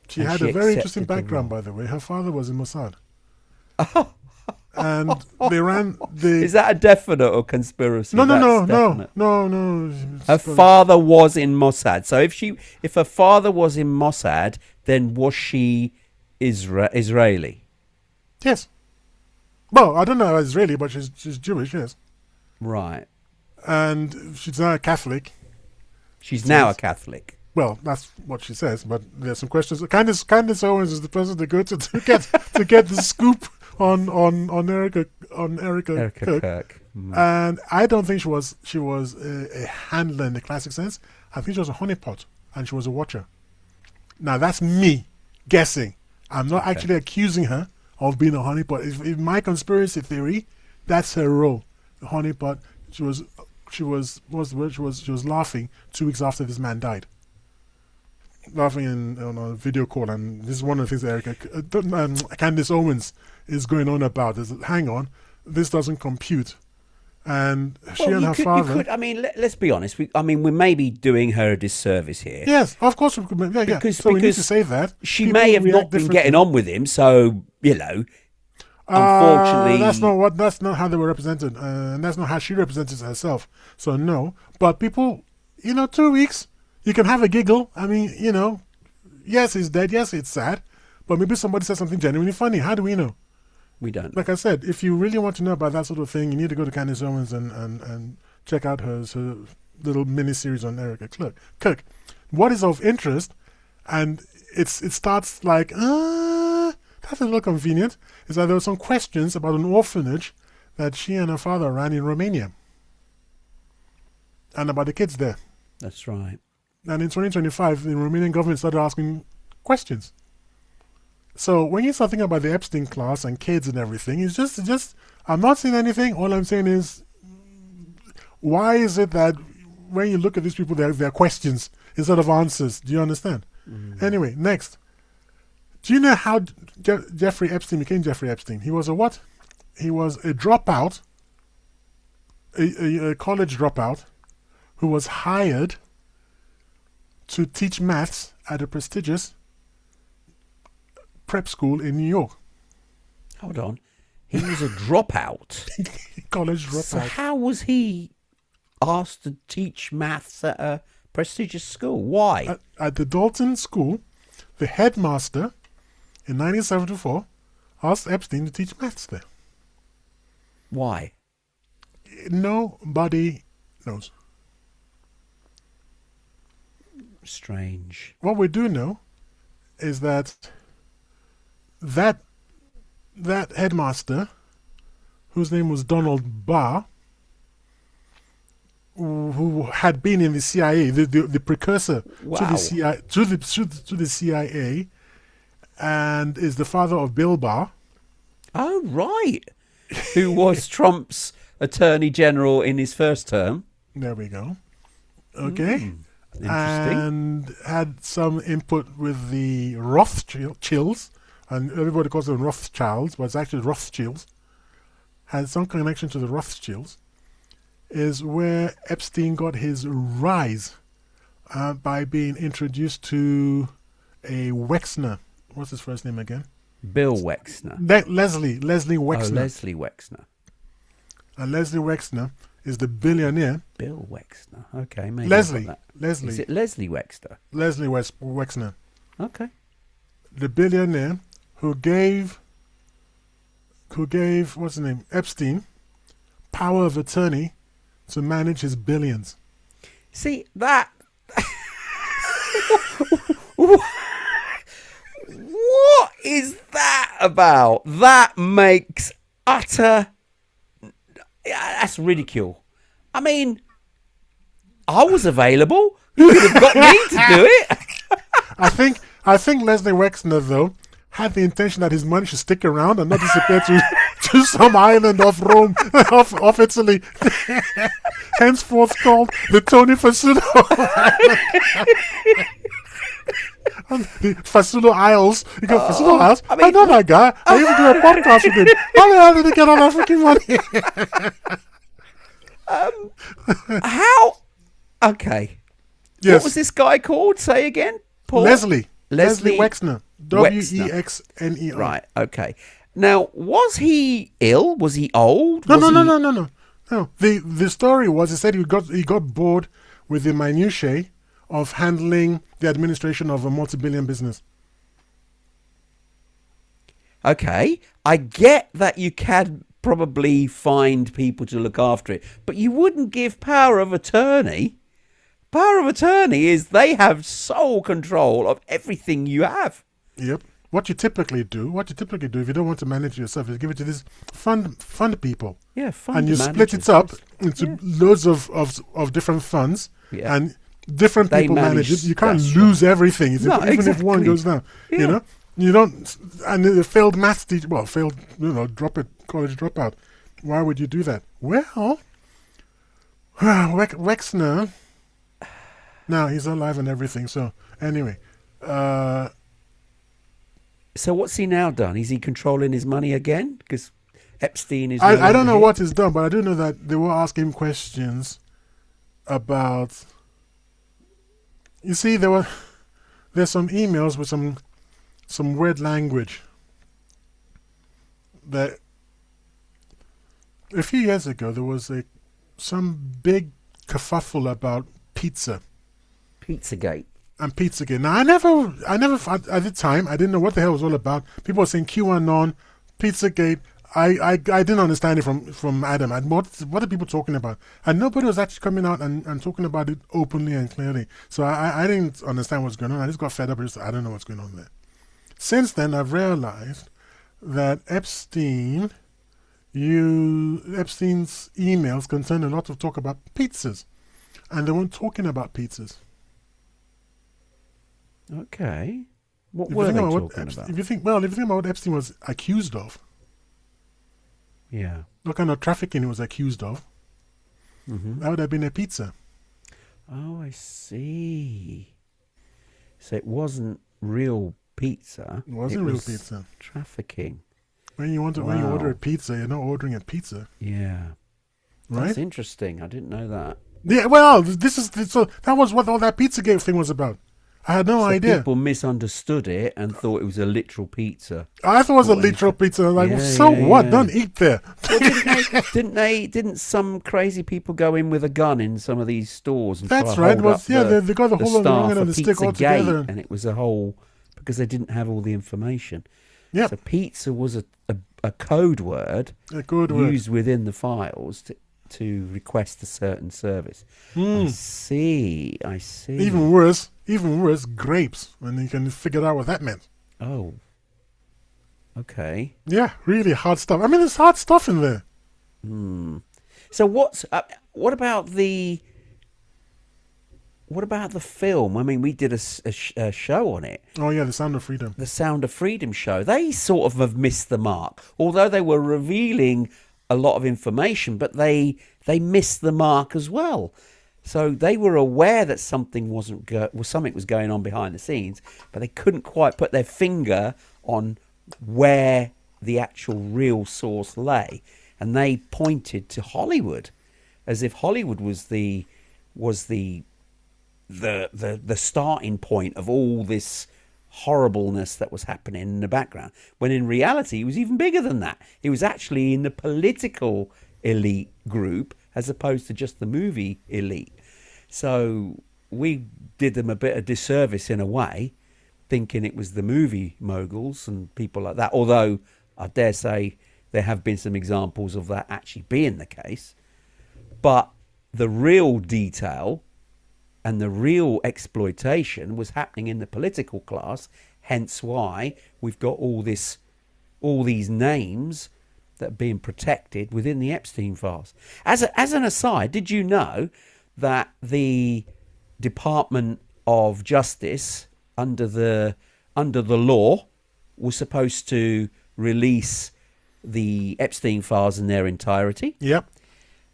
She had a very interesting background, by the way. Her father was in Mossad. And they ran the... Is that a definite or conspiracy? No. Her father was in Mossad. So if her father was in Mossad, then was she Israeli? Yes. Well, I don't know Israeli, but she's Jewish, yes. Right. And she's now a Catholic. She's now a Catholic. Well, that's what she says, but there's some questions. Candace Owens is the person to go to get the scoop on Erica Kirk. Mm. And I don't think she was a handler in the classic sense. I think she was a honeypot and she was a watcher. Now that's me guessing. I'm not actually accusing her of being a honeypot. If my conspiracy theory, that's her role. The honeypot. She was laughing 2 weeks after this man died. laughing on a video call, and this is one of the things Candace Owens is going on about. Is that, hang on, this doesn't compute. And she and her father. I mean, let's be honest. We may be doing her a disservice here. Yes, of course. We could, yeah. So we need to say that. She People may have react not been differently. getting on with him, so, unfortunately. That's not how they were represented. And that's not how she represented herself. So, no. But people, 2 weeks, you can have a giggle. I mean, yes, he's dead. Yes, it's sad. But maybe somebody said something genuinely funny. How do we know? We don't. Like I said, if you really want to know about that sort of thing, you need to go to Candace Owens and check out her little mini-series on Erica Kirk. What is of interest, and it starts like, that's a little convenient, is that there were some questions about an orphanage that she and her father ran in Romania. And about the kids there. That's right. And in 2025, the Romanian government started asking questions. So when you start thinking about the Epstein class and kids and everything, it's just I'm not saying anything. All I'm saying is, why is it that when you look at these people, there are questions instead of answers? Do you understand? Anyway, next. Do you know how Jeffrey Epstein became Jeffrey Epstein? He was a what? He was a dropout, a college dropout, who was hired to teach maths at a prestigious prep school in New York. Hold on. He was a dropout. College dropout. So how was he asked to teach maths at a prestigious school? Why? At the Dalton School, the headmaster in 1974 asked Epstein to teach maths there. Why? Nobody knows. Strange. What we do know is that headmaster, whose name was Donald Barr, who had been in the CIA, the precursor to the CIA, and is the father of Bill Barr. Oh, right. Who was Trump's attorney general in his first term. There we go. Okay. Interesting. And had some input with the Rothschilds, and everybody calls them Rothschilds, but it's actually Rothschilds. Had some connection to the Rothschilds. Is where Epstein got his rise by being introduced to a Wexner. What's his first name again? Bill Wexner. Leslie Wexner. Oh, Leslie Wexner. And Leslie Wexner is the billionaire. Bill Wexner. Okay, maybe. Leslie. Is it Leslie Wexner? Leslie Wexner. Okay. The billionaire who gave what's his name? Epstein power of attorney to manage his billions. See, that... What is that about? That makes utter... That's ridicule. I mean, I was available. You could have got me to do it. I think Leslie Wexner, though, had the intention that his money should stick around and not disappear to some island off Rome, off Italy. Henceforth called the Tony Fasulo the Fasulo Isles. You go, Fasulo Isles? I know that guy. I used to do a podcast with him. How the hell did he get all that freaking money? How? Okay. Yes. What was this guy called? Say again, Paul? Leslie Wexner. Wexner. Right, okay. Now, was he ill? Was he old? No. The story was, he said he got bored with the minutiae of handling the administration of a multi-billion business. Okay, I get that you can probably find people to look after it, but you wouldn't give power of attorney. Power of attorney is they have sole control of everything you have. Yep. What you typically do if you don't want to manage yourself is give it to these fund people. Yeah, fund and you managers. split it up into loads of different funds, and different They people manage it. You can't that's lose everything, even if one exactly. goes down. Yeah. You don't. And the failed maths teacher, college dropout. Why would you do that? Well, Wexner. Now he's alive and everything. So anyway, So what's he now done? Is he controlling his money again? Because Epstein is. I don't know here. what he's done, but I do know that they were asking him questions about. You see, there's some emails with some weird language that a few years ago there was some big kerfuffle about pizza Pizzagate. and Pizzagate. Now I never at the time I didn't know what the hell it was all about. People were saying QAnon, Pizzagate. I didn't understand it from Adam. What are people talking about? And nobody was actually coming out and talking about it openly and clearly. So I didn't understand what's going on. I just got fed up. I don't know what's going on there. Since then, I've realized that Epstein's emails contained a lot of talk about pizzas. And they weren't talking about pizzas. Okay. What were they talking about? If you think about what Epstein was accused of, Yeah. what kind of trafficking he was accused of, that would have been a pizza. Oh, I see. So it wasn't real pizza. It wasn't real pizza. Trafficking. When you order a pizza, you're not ordering a pizza, Yeah. right? That's interesting. I didn't know that. Yeah, well, that was what all that Pizzagate thing was about. I had no idea. People misunderstood it and thought it was a literal pizza. I thought it was a literal pizza. I'm like, Yeah, so yeah, what? yeah. Don't eat there. Well, didn't some crazy people go in with a gun in some of these stores? And That's try right. to hold up They got the whole of the staff wrong end of of the stick Pizzagate, altogether. and it was a whole because they didn't have all the information. Yeah, So pizza was a code word a good word. used within the files to request a certain service. Hmm. I see. Even worse, grapes. When you can figure out what that meant. Oh. Okay. Yeah, really hard stuff. I mean, there's hard stuff in there. So what about the film? I mean, we did a show on it. Oh yeah, The Sound of Freedom. The Sound of Freedom show. They sort of have missed the mark, although they were revealing a lot of information, but they missed the mark as well. So they were aware that something was going on behind the scenes, but they couldn't quite put their finger on where the actual real source lay, and they pointed to Hollywood, as if Hollywood was the starting point of all this horribleness that was happening in the background, when in reality it was even bigger than that. It was actually in the political elite group as opposed to just the movie elite. So we did them a bit of disservice in a way, thinking it was the movie moguls and people like that, although I dare say there have been some examples of that actually being the case. But the real detail and the real exploitation was happening in the political class, hence why we've got all these names that are being protected within the Epstein files. As an aside, did you know that the Department of Justice under the law was supposed to release the Epstein files in their entirety? Yep.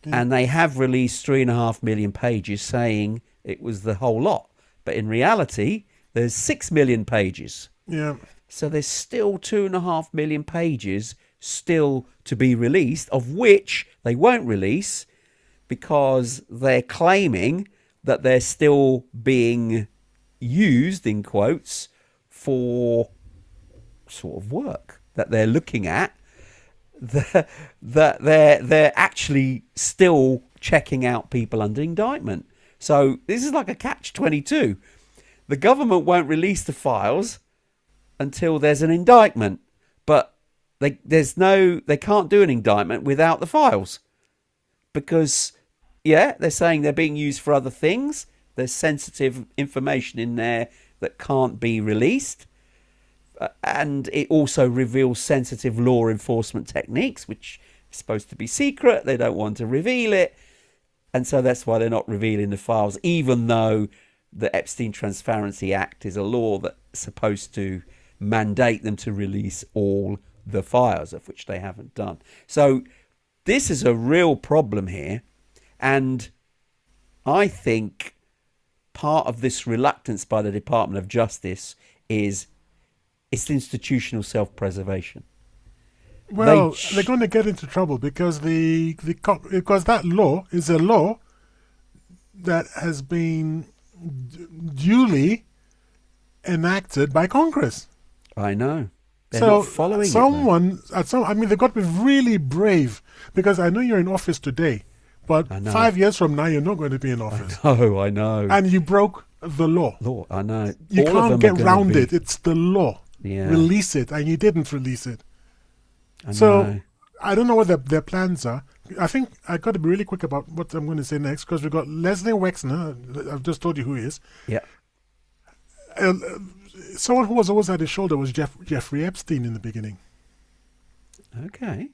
And they have released 3.5 million pages saying it was the whole lot. But in reality, there's 6 million pages. Yeah. So there's still 2.5 million pages still to be released, of which they won't release because they're claiming that they're still being used, in quotes, for sort of work that they're looking at, that they're actually still checking out people under indictment. So this is like a catch-22. The government won't release the files until there's an indictment, but they can't do an indictment without the files, because they're saying they're being used for other things. There's sensitive information in there that can't be released, and it also reveals sensitive law enforcement techniques, which is supposed to be secret. They don't want to reveal it, and so that's why they're not revealing the files, even though the Epstein Transparency Act is a law that's supposed to mandate them to release all the files, of which they haven't done. So this is a real problem here, and I think part of this reluctance by the Department of Justice is it's institutional self-preservation. Well, they're going to get into trouble because because that law is a law that has been duly enacted by Congress. I know. They're not following I mean, they've got to be really brave, because I know you're in office today, but 5 years from now, you're not going to be in office. I know. And you broke the law. I know. You can't get round it. It's the law. Yeah. Release it, and you didn't release it. I So know. I don't know what their plans are. I think I got to be really quick about what I'm going to say next, because we've got Leslie Wexner. I've just told you who he is. Yeah. Someone who was always at his shoulder was Jeffrey Epstein in the beginning. Okay.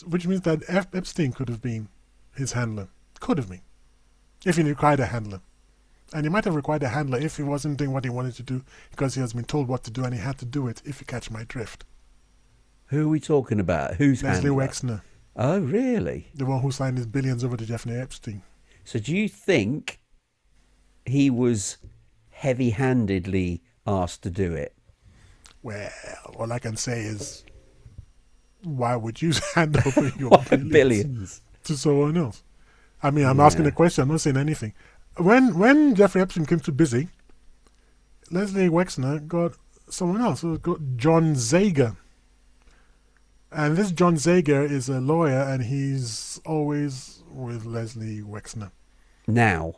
Which means that Epstein could have been his handler. Could have been. If he required a handler. And he might have required a handler if he wasn't doing what he wanted to do, because he has been told what to do and he had to do it, if you catch my drift. Who are we talking about? Who's Leslie handler? Wexner. Oh, really? The one who signed his billions over to Jeffrey Epstein. So do you think he was heavy-handedly asked to do it? Well, all I can say is, why would you hand over your billions to someone else? I mean, I'm asking a question. I'm not saying anything. When Jeffrey Epstein came too busy, Leslie Wexner got someone else. So got John Zager. And this John Zager is a lawyer, and he's always with Leslie Wexner. Now.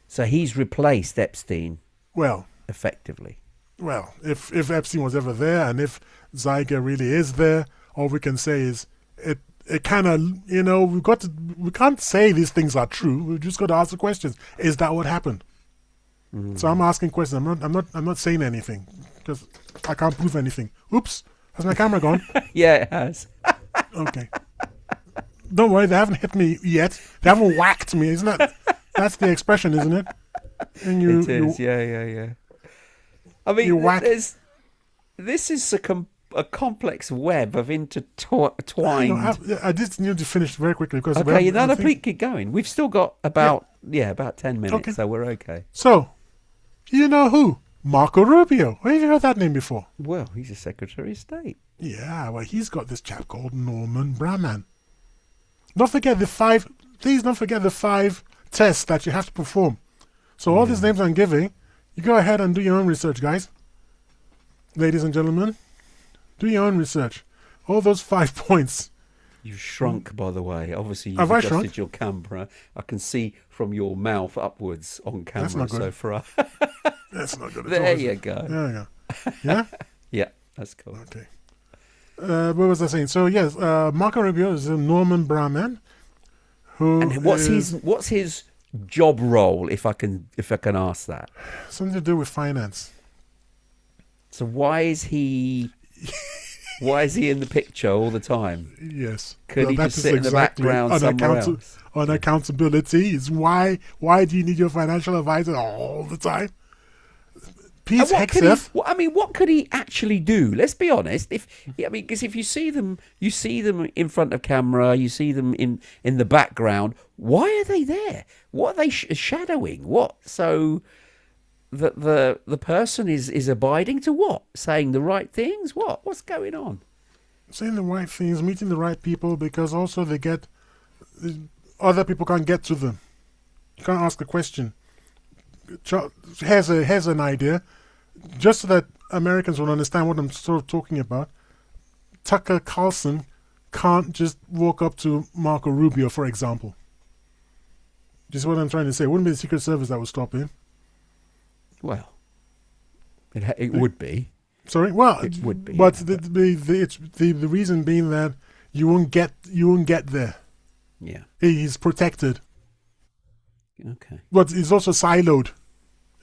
So he's replaced Epstein. Well. Effectively. Well, if Epstein was ever there, and if Zager really is there, all we can say is it kind of, we can't say these things are true. We've just got to ask the questions. Is that what happened? Mm-hmm. So I'm asking questions. I'm not saying anything, because I can't prove anything. Oops. Has my camera gone? Yeah, it has. Okay. Don't worry, they haven't hit me yet. They haven't whacked me, isn't it? That's the expression, isn't it? And it is, yeah. I mean, this is a complex web of intertwined... I just need to finish very quickly. Because please keep going. We've still got about 10 minutes, so we're okay. So, you know who? Marco Rubio. Have you heard that name before? Well, he's a Secretary of State. Yeah, well, he's got this chap called Norman Brahman. Please don't forget the 5 tests that you have to perform. So all these names I'm giving, you go ahead and do your own research, guys. Ladies and gentlemen, do your own research. All those 5 points. You've shrunk, by the way. Obviously, you've Have I adjusted shrunk? your camera. I can see from your mouth upwards on camera. That's not good. So far. That's not good. There you go. There you go. Yeah? Yeah, that's cool. Okay. What was I saying? So, yes, Marco Rubio is Norman Brahman. And what's his job role, if I can ask that? Something to do with finance. So why is he in the picture all the time? Yes. Could he just sit in the background somewhere else? On accountability is why do you need your financial advisor all the time? Pete Hegseth. What could he actually do? Let's be honest. Because if you see them in front of camera, you see them in the background. Why are they there? What are they shadowing? What? So the person is abiding to what? Saying the right things? What? What's going on? Saying the right things, meeting the right people, because also other people can't get to them. You can't ask a question. Here's an idea, just so that Americans will understand what I'm sort of talking about. Tucker Carlson can't just walk up to Marco Rubio, for example. This is what I'm trying to say. It wouldn't be the Secret Service that would stop him. Well, it would be. Sorry, well, it would be. But the reason being that you won't get there. Yeah, he's protected. Okay, but he's also siloed.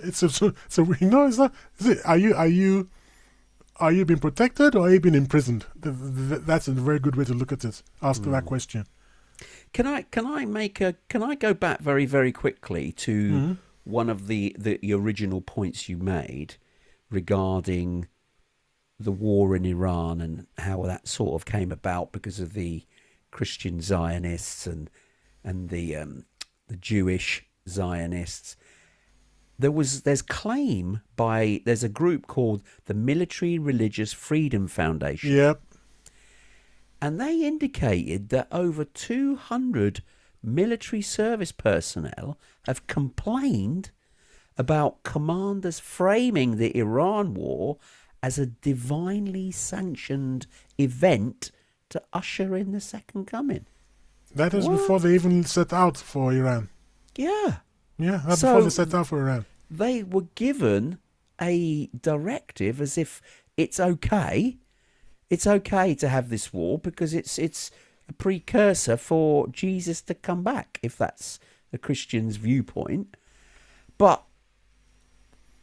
It's not. Is it? Are you being protected, or are you being imprisoned? That's a very good way to look at it. Ask that question. Can I go back very, very quickly to one of the original points you made regarding the war in Iran and how that sort of came about because of the Christian Zionists and the Jewish Zionists. there's claim by there's a group called the Military Religious Freedom Foundation, Yep. and they indicated that over 200 military service personnel have complained about commanders framing the Iran war as a divinely sanctioned event to usher in the second coming. That is What? before they even set out for Iran. Yeah. Yeah, that's So- before they set out for Iran. They were given a directive as if it's okay to have this war because it's a precursor for Jesus to come back, if that's a Christian's viewpoint. But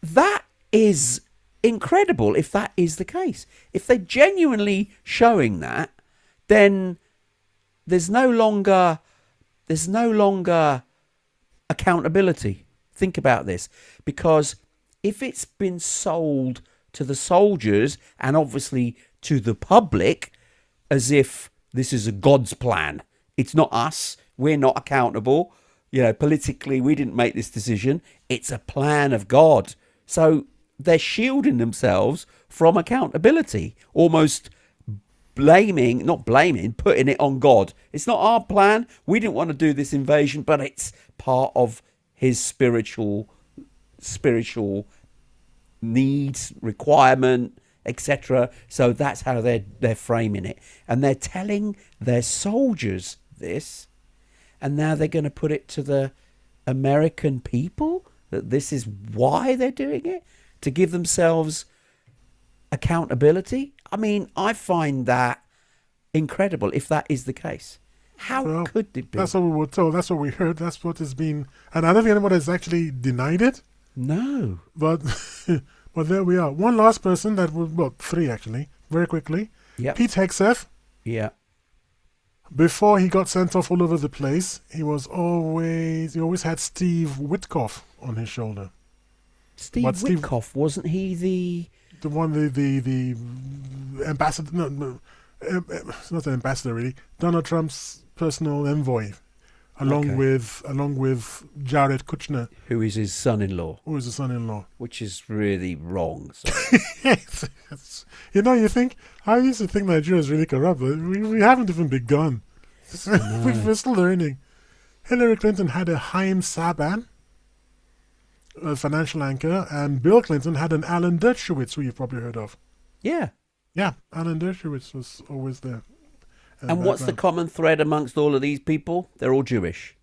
that is incredible if that is the case. If they're genuinely showing that, then there's no longer accountability. Think about this, because if it's been sold to the soldiers and obviously to the public as if this is a God's plan, it's not us, we're not accountable, politically we didn't make this decision, it's a plan of God. So they're shielding themselves from accountability, almost putting it on God. It's not our plan, we didn't want to do this invasion, but it's part of his spiritual needs, requirement, etc. So that's how they're framing it, and they're telling their soldiers this, and now they're going to put it to the American people that this is why they're doing it, to give themselves accountability. I mean, I find that incredible if that is the case. How Well, could it be? That's what we were told. That's what we heard. That's what has been. And I don't think anyone has actually denied it. No. But but there we are. One last person that was, well, three actually, very quickly. Yep. Pete Hegseth. Yeah. Before he got sent off all over the place, he always had Steve Witkoff on his shoulder. Steve But Steve- Witkoff, wasn't he The one, the ambassador, no, it's not an ambassador really. Donald Trump's personal envoy, along Okay. with Jared Kushner, who is his son-in-law, who is the son-in-law. which is really wrong. So. It's- you think, I used to think Nigeria is really corrupt, but we haven't even begun. We're still learning. Hillary Clinton had a Haim Saban, a financial anchor, and Bill Clinton had an Alan Dershowitz, who you've probably heard of. Yeah. Yeah, Alan Dershowitz was always there. And what's the common thread amongst all of these people? They're all Jewish.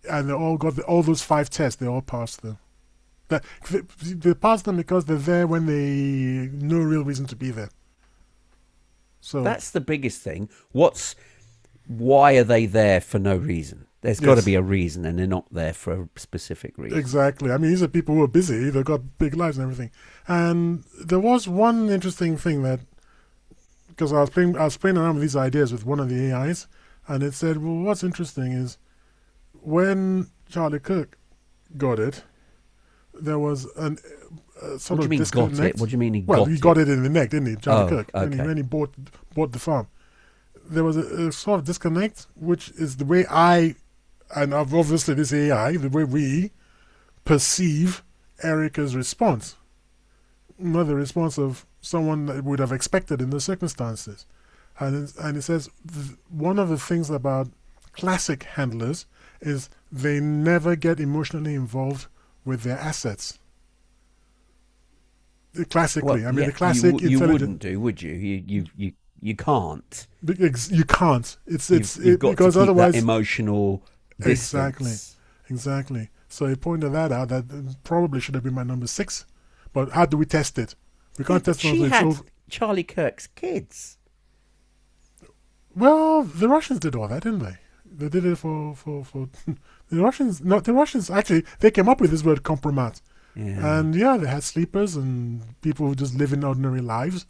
And they all got all those 5 tests. They all passed them. They passed them because they're there when they no real reason to be there. So That's the biggest thing. Why are they there for no reason? There's got to Yes. be a reason, and they're not there for a specific reason. exactly. I mean, these are people who are busy. They've got big lives and everything. And there was one interesting thing that, because I was playing around with these ideas with one of the AIs, and it said, well, what's interesting is when Charlie Kirk got it, there was a sort What do you of mean got disconnect. it? What do you mean he Well, got he it? got it in the neck, didn't he, Charlie Oh, Kirk? okay. When he bought the farm. There was a sort of disconnect, which is the way and obviously this AI, the way we perceive Erica's response. Not the response of someone that would have expected in those circumstances. And it says one of the things about classic handlers is they never get emotionally involved with their assets. Classically, Well, I mean, yeah, the classic you intelligent. wouldn't do, would you? You can't. You can't. You've got because to keep otherwise that emotional exactly, distance. exactly. So he pointed that out. That probably should have been my number 6. But how do we test it? We can't test it. She It's had over. Charlie Kirk's kids. Well, the Russians did all that, didn't they? They did it for the Russians. No, the Russians actually they came up with this word compromat. Yeah. And yeah, they had sleepers and people who just live in ordinary lives.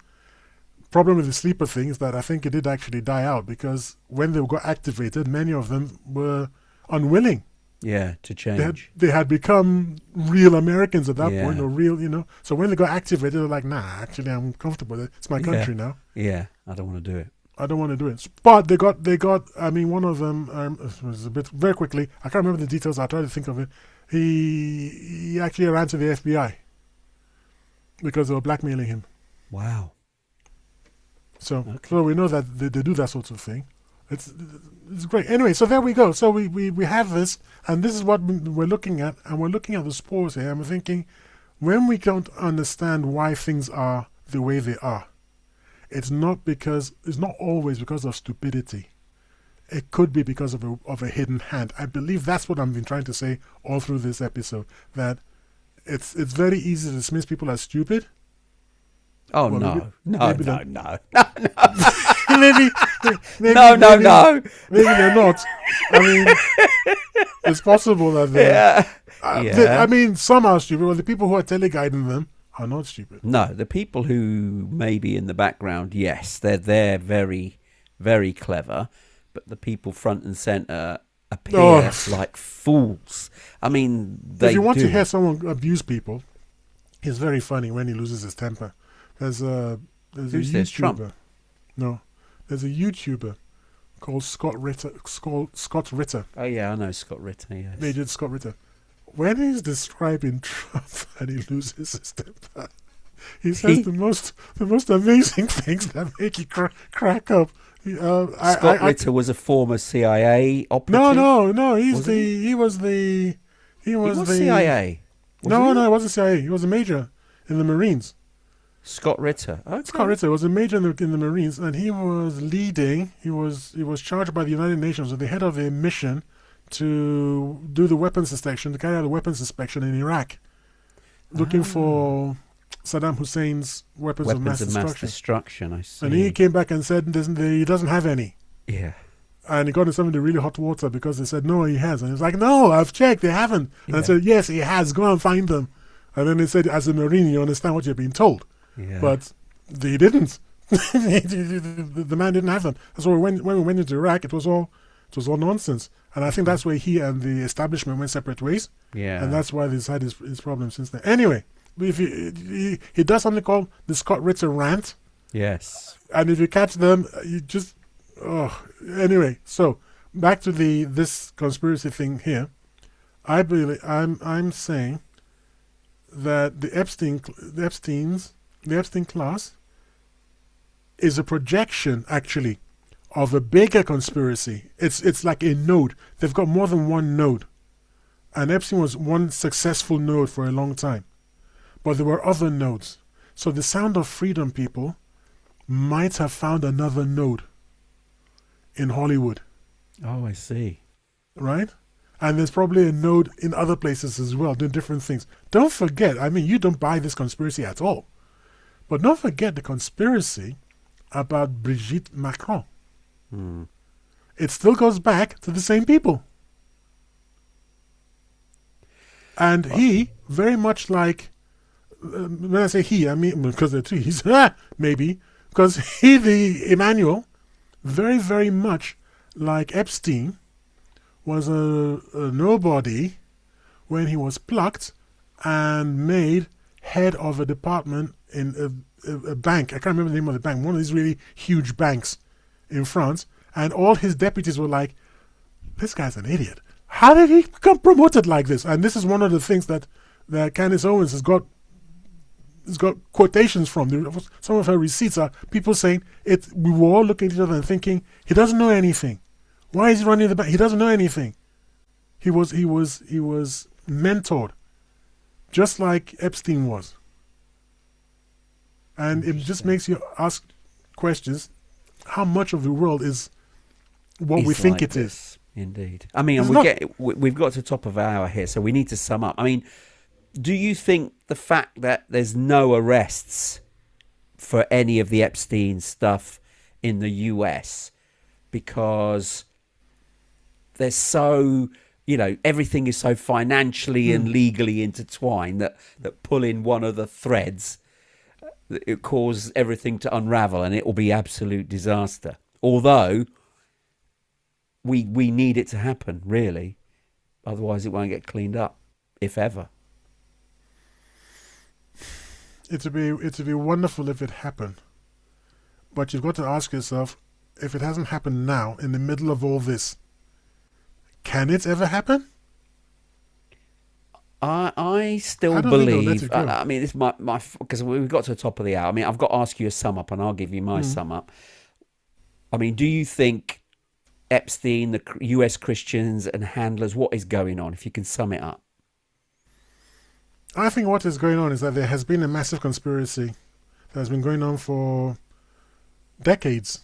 Problem with the sleeper thing is that I think it did actually die out because when they got activated, many of them were unwilling. Yeah, to change. They had become real Americans at that Yeah. point, or real. So when they got activated, they're like, nah, actually, I'm comfortable. It's my country now. Yeah, I don't want to do it. I don't want to do it. But they got. I mean, one of them was a bit very quickly. I can't remember the details. I'll try to think of it. he actually ran to the FBI because they were blackmailing him. Wow. So we know that they do that sort of thing. It's great. Anyway, so there we go. So we have this, and this is what we're looking at, and we're looking at the spores here, and we're thinking, when we don't understand why things are the way they are, it's not always because of stupidity. It could be because of a hidden hand. I believe that's what I've been trying to say all through this episode, that it's very easy to dismiss people as stupid. Oh, Well, no. maybe No. maybe No. Maybe they're not. I mean, it's possible that they're... I mean, some are stupid, but the people who are teleguiding them are not stupid. No, the people who may be in the background, yes, they're very, very clever, but the people front and centre appear like fools. I mean, if you want to hear someone abuse people, it's very funny when he loses his temper. There's a YouTuber. Trump? No, there's a YouTuber called Scott Ritter. Oh yeah, I know Scott Ritter. Yes. They did Scott Ritter. When he's describing Trump and he loses his temper, he says the most amazing things that make you crack up. Scott Ritter was a former CIA operative. No. He was the CIA. No, it wasn't CIA. He was a major in the Marines. Scott Ritter. Okay. Scott Ritter was a major in the Marines, and he was leading. He was charged by the United Nations as the head of a mission to do the weapons inspection, to carry out a weapons inspection in Iraq, looking for Saddam Hussein's weapons of mass destruction. I see. And he came back and said he doesn't have any. Yeah. And he got himself into really hot water because they said, no, he has. And he was like, no, I've checked, they haven't. And I said, yes, he has, go and find them. And then they said, as a Marine, you understand what you're being told. Yeah. But he didn't. The man didn't have them. So when we went into Iraq, it was all nonsense. And I think that's where he and the establishment went separate ways. Yeah. And that's why he's had his problems since then. Anyway, if he does something called the Scott Ritter rant. Yes. And if you catch them, you just... Anyway, so back to this conspiracy thing here. I'm saying that the Epstein class is a projection, actually, of a bigger conspiracy. It's like a node. They've got more than one node. And Epstein was one successful node for a long time. But there were other nodes. So the Sound of Freedom people might have found another node in Hollywood. Oh, I see. Right? And there's probably a node in other places as well, doing different things. Don't forget, I mean, you don't buy this conspiracy at all. But don't forget the conspiracy about Brigitte Macron. It still goes back to the same people. And he, very much like, when I say he, I mean, because there are two he's, maybe, because the Emmanuel, very, very much like Epstein, was a nobody when he was plucked and made head of a department in a bank. I can't remember the name of the bank, one of these really huge banks in France. And all his deputies were like, this guy's an idiot. How did he become promoted like this? And this is one of the things that Candace Owens has got quotations from. Some of her receipts are people saying it. We were all looking at each other and thinking, he doesn't know anything. Why is he running the bank? He doesn't know anything. He was mentored, just like Epstein was. And it just makes you ask questions. How much of the world is what we think it is? Indeed. I mean, we've got to the top of our hour here, so we need to sum up. I mean, do you think the fact that there's no arrests for any of the Epstein stuff in the US because there's so, everything is so financially and legally intertwined that pulling one of the threads, it causes everything to unravel and it will be absolute disaster. Although we need it to happen, really. Otherwise it won't get cleaned up, if ever. It'd be wonderful if it happened. But you've got to ask yourself, if it hasn't happened now, in the middle of all this, can it ever happen? I still I don't think they'll let believe. you go. I mean, this my because we got to the top of the hour. I mean, I've got to ask you a sum up, and I'll give you my sum up. I mean, do you think Epstein, the U.S. Christians and handlers, what is going on? If you can sum it up. I think what is going on is that there has been a massive conspiracy that has been going on for decades.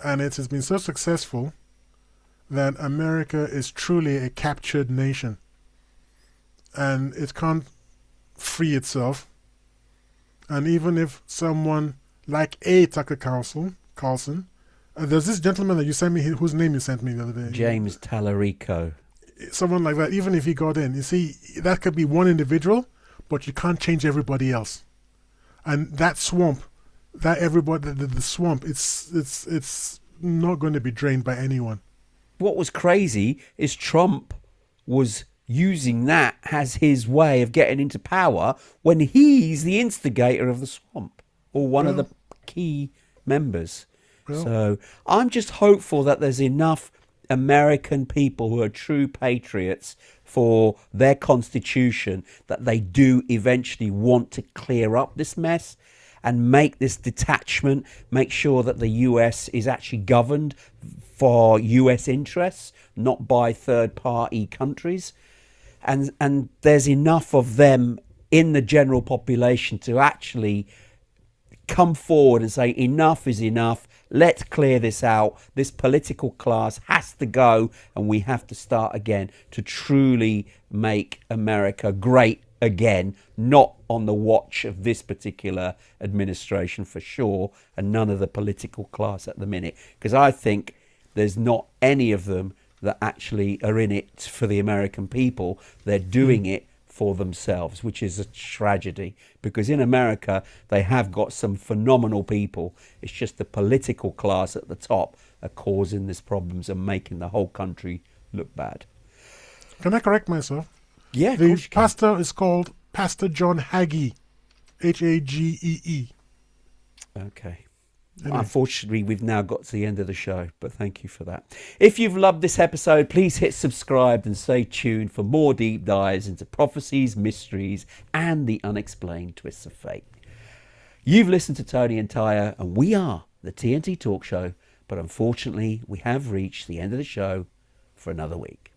And it has been so successful that America is truly a captured nation. And it can't free itself. And even if someone like a Tucker Carlson, there's this gentleman that you sent me, whose name you sent me the other day. James Tallarico. Someone like that, even if he got in, you see, that could be one individual, but you can't change everybody else. And that swamp, the swamp, it's not going to be drained by anyone. What was crazy is Trump was using that as his way of getting into power when he's the instigator of the swamp, or one of the key members. So I'm just hopeful that there's enough American people who are true patriots for their constitution that they do eventually want to clear up this mess and make this detachment, make sure that the US is actually governed for US interests, not by third-party countries. And there's enough of them in the general population to actually come forward and say enough is enough. Let's clear this out. This political class has to go, and we have to start again to truly make America great again, not on the watch of this particular administration for sure, and none of the political class at the minute, because I think there's not any of them that actually are in it for the American people. They're doing it for themselves, which is a tragedy, because in America they have got some phenomenal people. It's just the political class at the top are causing these problems and making the whole country look bad. Can I correct myself? Yeah, The pastor is called Pastor John Hagee, Hagee. Okay. Anyway. Unfortunately, we've now got to the end of the show, but thank you for that. If you've loved this episode, please hit subscribe and stay tuned for more deep dives into prophecies, mysteries, and the unexplained twists of fate. You've listened to Tony and Tyre, and we are the TNT Talk Show, but unfortunately, we have reached the end of the show for another week.